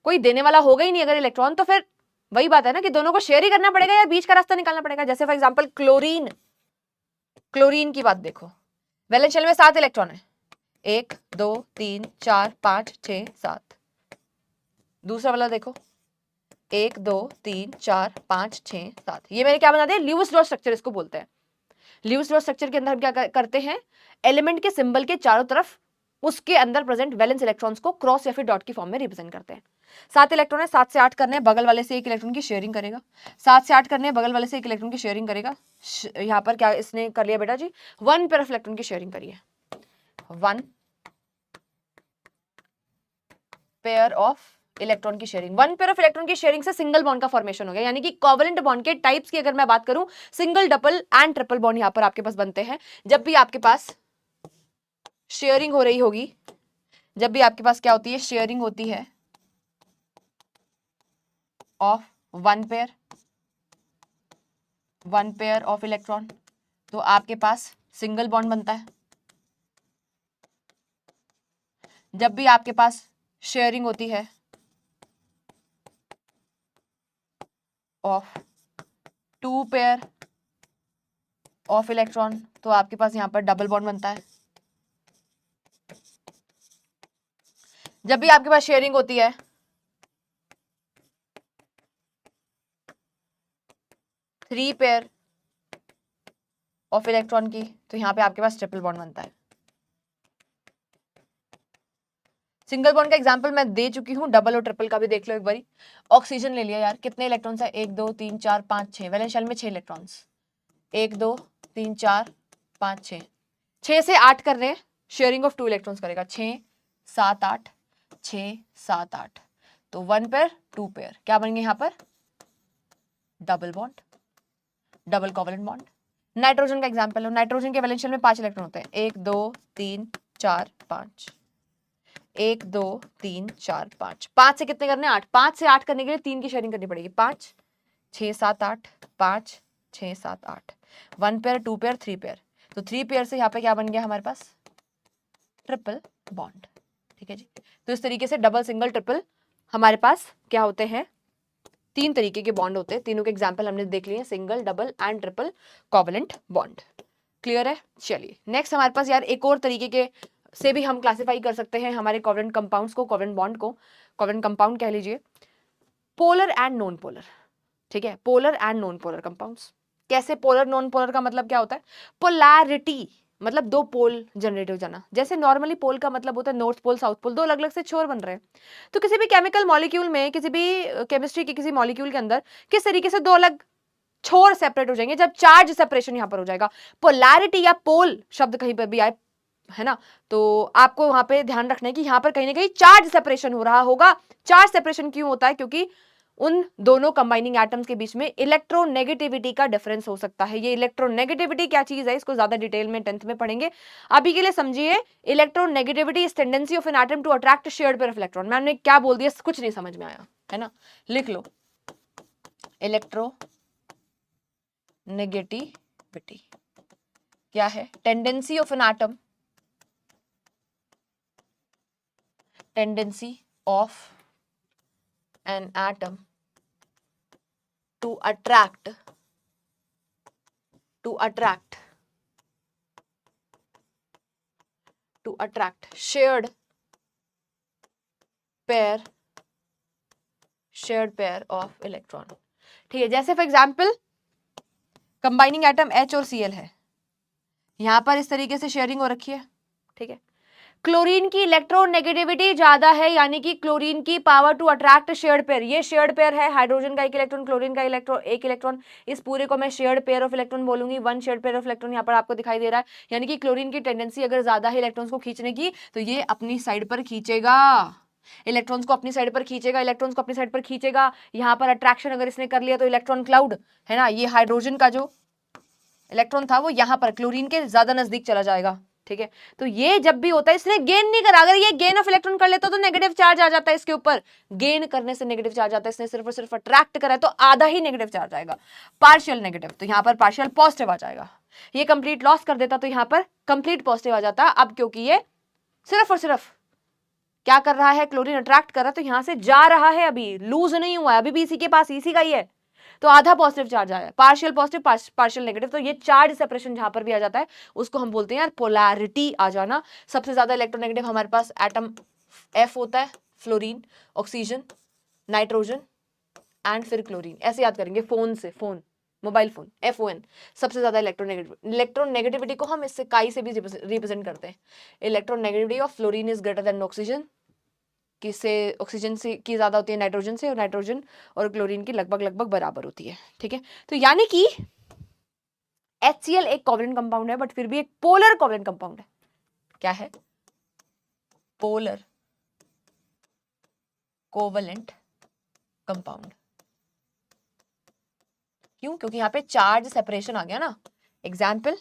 कोई देने वाला होगा ही नहीं अगर इलेक्ट्रॉन, तो फिर वही बात है ना कि दोनों को शेयर ही करना पड़ेगा या बीच का रास्ता निकालना पड़ेगा। जैसे फॉर एग्जांपल क्लोरीन, क्लोरीन की बात देखो, वैलेंस शेल में 7 इलेक्ट्रॉन है, 1 2 3 4 5 6 7। दूसरा वाला देखो, 1 2 3 4 5 6 7। ये मैंने क्या बना दिया? ल्यूइस डॉट स्ट्रक्चर इसको बोलते हैं। ल्यूइस डॉट स्ट्रक्चर के अंदर हम क्या करते हैं? एलिमेंट के सिंबल के चारों तरफ उसके अंदर प्रेजेंट वैलेंस इलेक्ट्रॉन्स को क्रॉस या फिर डॉट की फॉर्म में रिप्रेजेंट करते हैं। 7 इलेक्ट्रॉन है, 7 से 8 करने हैं, बगल वाले से 1 इलेक्ट्रॉन की शेयरिंग करेगा। 7 से 8 करने हैं, बगल वाले से 1 इलेक्ट्रॉन की शेयरिंग करेगा। यहाँ पर क्या इसने कर लिया बेटा जी? 1 पेयर ऑफ इलेक्ट्रॉन की शेयरिंग करी है, 1 पेयर ऑफ इलेक्ट्रॉन की शेयरिंग। 1 पेयर ऑफ इलेक्ट्रॉन की शेयरिंग से सिंगल बॉन्ड का फॉर्मेशन हो गया। यानी कि कोवलेंट बॉन्ड के टाइप्स की अगर मैं बात करूं, single, double and triple bond यहां पर आपके पास बनते हैं। जब भी आपके पास शेयरिंग हो रही होगी, जब भी आपके पास क्या होती है? शेयरिंग होती है ऑफ 1 पेयर ऑफ इलेक्ट्रॉन, तो आपके पास सिंगल बॉन्ड बनता है। जब भी आपके पास शेयरिंग होती है ऑफ 2 पेयर ऑफ इलेक्ट्रॉन, तो आपके पास यहां पर डबल बॉन्ड बनता है। जब भी आपके पास शेयरिंग होती है 3 पेयर ऑफ इलेक्ट्रॉन की, तो यहां पे आपके पास ट्रिपल बॉन्ड बनता है। सिंगल बॉन्ड का एग्जांपल मैं दे चुकी हूं, डबल और ट्रिपल का भी देख लो एक बारी। ऑक्सीजन ले लिया यार, कितने इलेक्ट्रॉन्स है? 1 2 3 4 5 6, वैलेंस शेल में 6 इलेक्ट्रॉन्स, 1 2 3 4 5 6, 6 से 8 कर रहे हैं, शेयरिंग ऑफ 2 इलेक्ट्रॉन्स करेगा, 6 7 8, 6 7 8। तो 1 पेयर 2 पेयर क्या बनेंगे यहाँ पर? Double bond, double covalent bond. Nitrogen का एग्जांपल लो, नाइट्रोजन के वैलेंस शेल में 5 इलेक्ट्रॉन होते हैं, 1 2 3 4 5, 1 2 3 4 5। 5 से कितने करने? 8। 5 से 8 करने के लिए 3 की शेयरिंग करनी पड़ेगी, 5 6 7 8, 5 6 7 8। 1 पेयर 2 पेयर 3 पेयर, तो 3 पेयर से यहाँ पे क्या बन गया हमारे पास? ट्रिपल बॉन्ड, ठीक है जी। तो इस तरीके से डबल, सिंगल, ट्रिपल हमारे पास क्या होते हैं? 3 तरीके के बॉन्ड होते हैं। तीनों के एग्जाम्पल हमने देख लिए, single, double and triple covalent bond. Clear है? चलिए नेक्स्ट हमारे पास यार एक और तरीके के से भी हम क्लासिफाई कर सकते हैं हमारे कोवलेंट कंपाउंड्स को, कोवलेंट बॉन्ड को, कोवलेंट कंपाउंड कह लीजिए, पोलर एंड नॉन पोलर, ठीक है। Polar and non polar compounds कैसे? पोलर नॉन पोलर का मतलब क्या होता है? पोलैरिटी मतलब दो पोल जनरेट हो जाना। जैसे नॉर्मली पोल का मतलब होता है नॉर्थ पोल, साउथ पोल, दो अलग अलग से छोर बन रहे हैं। तो किसी भी केमिकल मॉलिक्यूल में, किसी भी केमिस्ट्री के किसी मॉलिक्यूल के अंदर किस तरीके से दो अलग छोर सेपरेट हो जाएंगे? जब चार्ज सेपरेशन यहां पर हो जाएगा। पोलैरिटी या पोल शब्द कहीं पर भी आए, है ना। तो आपको वहां पे ध्यान रखना है कि यहाँ पर कहीं ना कहीं चार्ज सेपरेशन हो रहा होगा। चार्ज सेपरेशन क्यों होता है? क्योंकि उन दोनों कंबाइनिंग एटम्स के बीच में इलेक्ट्रोनेगेटिविटी का डिफरेंस हो सकता है। ये इलेक्ट्रोनेगेटिविटी क्या चीज है, इसको ज्यादा डिटेल में 10th में पढ़ेंगे। अभी के लिए समझिए, electronegativity is tendency of an atom to attract shared pair of electron. मैंने क्या बोल दिया, कुछ नहीं समझ में आया, है ना, लिख लो। इलेक्ट्रोनेगेटिविटी क्या है? Tendency of an atom, tendency of an atom to attract shared pair of electron। ठीक है, जैसे for example combining atom H और Cl है, यहां पर इस तरीके से शेयरिंग हो रखी है। ठीक है, क्लोरीन की इलेक्ट्रोनेगेटिविटी ज्यादा है, यानी कि क्लोरीन की power to attract shared pair, ये शेयर्ड पेयर है, हाइड्रोजन का एक इलेक्ट्रॉन, क्लोरीन का एक इलेक्ट्रॉन, इस पूरे को मैं शेयर्ड पेयर ऑफ इलेक्ट्रॉन बोलूंगी। One shared pair of electron यहाँ पर आपको दिखाई दे रहा है, यानी कि क्लोरीन की टेंडेंसी अगर ज्यादा है इलेक्ट्रॉन्स को खींचने की, तो ये अपनी साइड पर खींचेगा, इलेक्ट्रॉन्स को अपनी साइड पर खींचेगा, इलेक्ट्रॉन्स को अपनी साइड पर खींचेगा। यहाँ पर अट्रैक्शन अगर इसने कर लिया तो इलेक्ट्रॉन क्लाउड, है ना, ये हाइड्रोजन का जो इलेक्ट्रॉन था वो यहाँ पर क्लोरीन के ज्यादा नजदीक चला जाएगा। ठीक है, तो ये जब भी होता है, इसने गेन नहीं करा, अगर ये गेन ऑफ इलेक्ट्रॉन कर लेता तो नेगेटिव चार्ज आ जाता है इसके ऊपर, गेन करने से नेगेटिव चार्ज आता है, इसने सिर्फ और सिर्फ अट्रैक्ट करा है तो आधा ही नेगेटिव चार्ज आएगा, पार्शियल नेगेटिव, तो यहाँ पर पार्शियल पॉजिटिव आ जाएगा। ये कंप्लीट लॉस कर देता तो यहाँ पर कंप्लीट पॉजिटिव आ जाता। अब क्योंकि ये सिर्फ और सिर्फ क्या कर रहा है, क्लोरीन अट्रैक्ट कर रहा है, तो यहां से जा रहा है, अभी लूज नहीं हुआ है, अभी भी इसी के पास इसी का ही है, तो आधा पॉजिटिव चार्ज आया, पार्शियल पॉजिटिव पार्शियल नेगेटिव। तो ये चार्ज सेपरेशन जहां पर भी आ जाता है उसको हम बोलते हैं यार पोलैरिटी आ जाना। सबसे ज्यादा इलेक्ट्रोनेगेटिव हमारे पास एटम F होता है, फ्लोरीन, ऑक्सीजन, नाइट्रोजन एंड फिर क्लोरीन, ऐसे याद करेंगे फोन से, फोन, मोबाइल फोन, FON, सबसे ज्यादा इलेक्ट्रोनेगेटिविटी को हम इससे काई से भी रिप्रेजेंट करते हैं। Electronegativity of fluorine is greater than oxygen, किससे, ऑक्सीजन से की ज्यादा होती है नाइट्रोजन से, और नाइट्रोजन और क्लोरीन की लगभग बराबर होती है। ठीक है, तो यानी कि HCl एक कोवलेंट कंपाउंड है, बट फिर भी एक पोलर कोवलेंट कंपाउंड है। क्या है? Polar covalent compound. क्यों? क्योंकि यहां पे चार्ज सेपरेशन आ गया ना। Example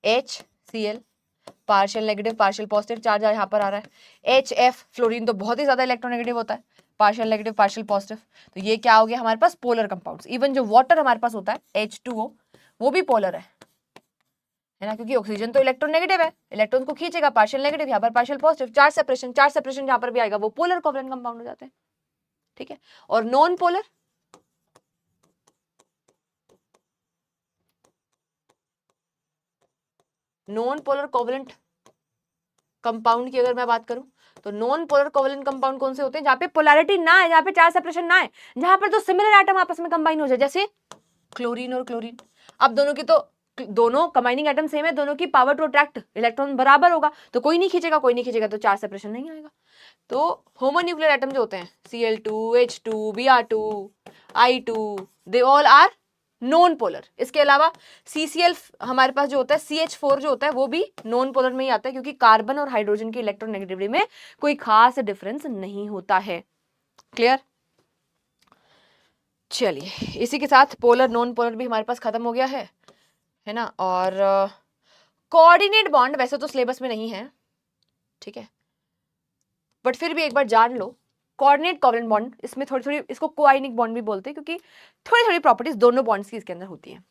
HCl, partial negative partial positive charge यहाँ पर आ रहा है। HF, फ्लोरीन तो बहुत ही ज्यादा इलेक्ट्रोनेगेटिव होता है, पार्शियल नेगेटिव पार्शियल पॉजिटिव, तो ये क्या हो गया हमारे पास, पोलर कंपाउंड्स। इवन जो वाटर हमारे पास होता है H2O, वो भी पोलर है ना, क्योंकि ऑक्सीजन तो इलेक्ट्रोनेगेटिव है, इलेक्ट्रॉन को खींचेगा, पार्शियल नेगेटिव, यहाँ पर पार्शियल पॉजिटिव, चार्ज सेपरेशन जहां पर भी आएगा वो पोलर कोवलेंट कंपाउंड हो जाते हैं। ठीक है, और non polar, non polar covalent compound की अगर मैं बात करूं तो नॉन पोलर कोवलेंट कंपाउंड कौन से होते हैं? जहां पे पोलैरिटी ना है, जहां पे चार्ज सेपरेशन ना है, जहां पर तो सिमिलर एटम आपस में कंबाइन हो जाए, जैसे क्लोरीन और क्लोरीन। अब दोनों की तो दोनों कंबाइनिंग एटम सेम है, दोनों की पावर टू अट्रैक्ट इलेक्ट्रॉन बराबर होगा, तो कोई नहीं खींचेगा तो चार्ज सेपरेशन नहीं आएगा। तो होमोन्यूक्लियर एटम जो होते हैं Cl2, H2, Br2, I2, they all are non polar. इसके अलावा CCl हमारे पास जो होता है, CH4 जो होता है, वो भी नॉन पोलर में ही आता है, क्योंकि कार्बन और हाइड्रोजन की इलेक्ट्रोनेगेटिविटी में कोई खास डिफरेंस नहीं होता है। क्लियर? चलिए, इसी के साथ पोलर नॉन पोलर भी हमारे पास खत्म हो गया है ना। और कोऑर्डिनेट बॉन्ड वैसे तो सिलेबस में नहीं है, ठीक है, बट फिर भी एक बार जान लो, कोऑर्डिनेट कोवलेंट बॉन्ड, इसमें थोड़ी इसको कोआइनिक बॉन्ड भी बोलते हैं, क्योंकि थोड़ी प्रॉपर्टीज दोनों बॉन्ड्स की इसके अंदर होती है।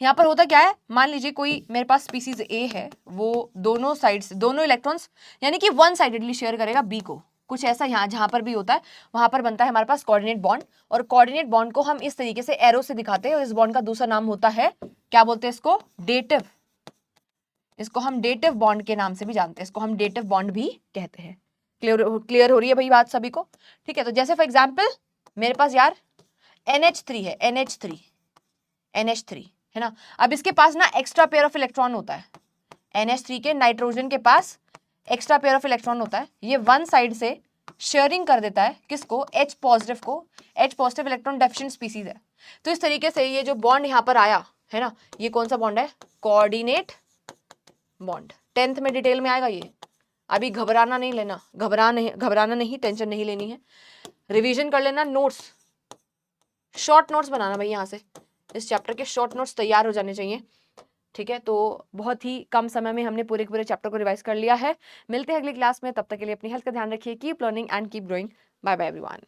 यहाँ पर होता क्या है, मान लीजिए कोई मेरे पास स्पीसीज A है, वो दोनों साइड्स, दोनों इलेक्ट्रॉन्स यानी कि वन साइडेडली शेयर करेगा B को, कुछ ऐसा यहाँ जहां पर भी होता है वहां पर बनता है हमारे पास कोऑर्डिनेट बॉन्ड। और कोऑर्डिनेट बॉन्ड को हम इस तरीके से एरो से दिखाते हैं, और इस बॉन्ड का दूसरा नाम होता है, क्या बोलते हैं इसको, डेटिव। इसको हम डेटिव बॉन्ड के नाम से भी जानते हैं, इसको हम डेटिव बॉन्ड भी कहते हैं। क्लियर हो रही है भाई बात सभी को? ठीक है, तो जैसे फॉर एग्जाम्पल मेरे पास यार NH3 है, NH3 है ना। अब इसके पास ना एक्स्ट्रा पेयर ऑफ इलेक्ट्रॉन होता है, NH3 के नाइट्रोजन के पास एक्स्ट्रा पेयर ऑफ इलेक्ट्रॉन होता है, ये वन साइड से शेयरिंग कर देता है किसको, H पॉजिटिव को। H positive electron deficient species है, तो इस तरीके से ये जो बॉन्ड यहाँ पर आया है ना, ये कौन सा बॉन्ड है, कोऑर्डिनेट बॉन्ड। 10th में डिटेल में आएगा ये। अभी घबराना नहीं, टेंशन नहीं लेनी है। रिवीजन कर लेना, नोट्स, शॉर्ट नोट्स बनाना भाई, यहाँ से इस चैप्टर के शॉर्ट नोट्स तैयार हो जाने चाहिए। ठीक है, तो बहुत ही कम समय में हमने पूरे के पूरे चैप्टर को रिवाइज कर लिया है। मिलते हैं अगली क्लास में, तब तक के लिए अपनी हेल्थ का ध्यान रखिए। Keep learning and keep growing. Bye bye everyone.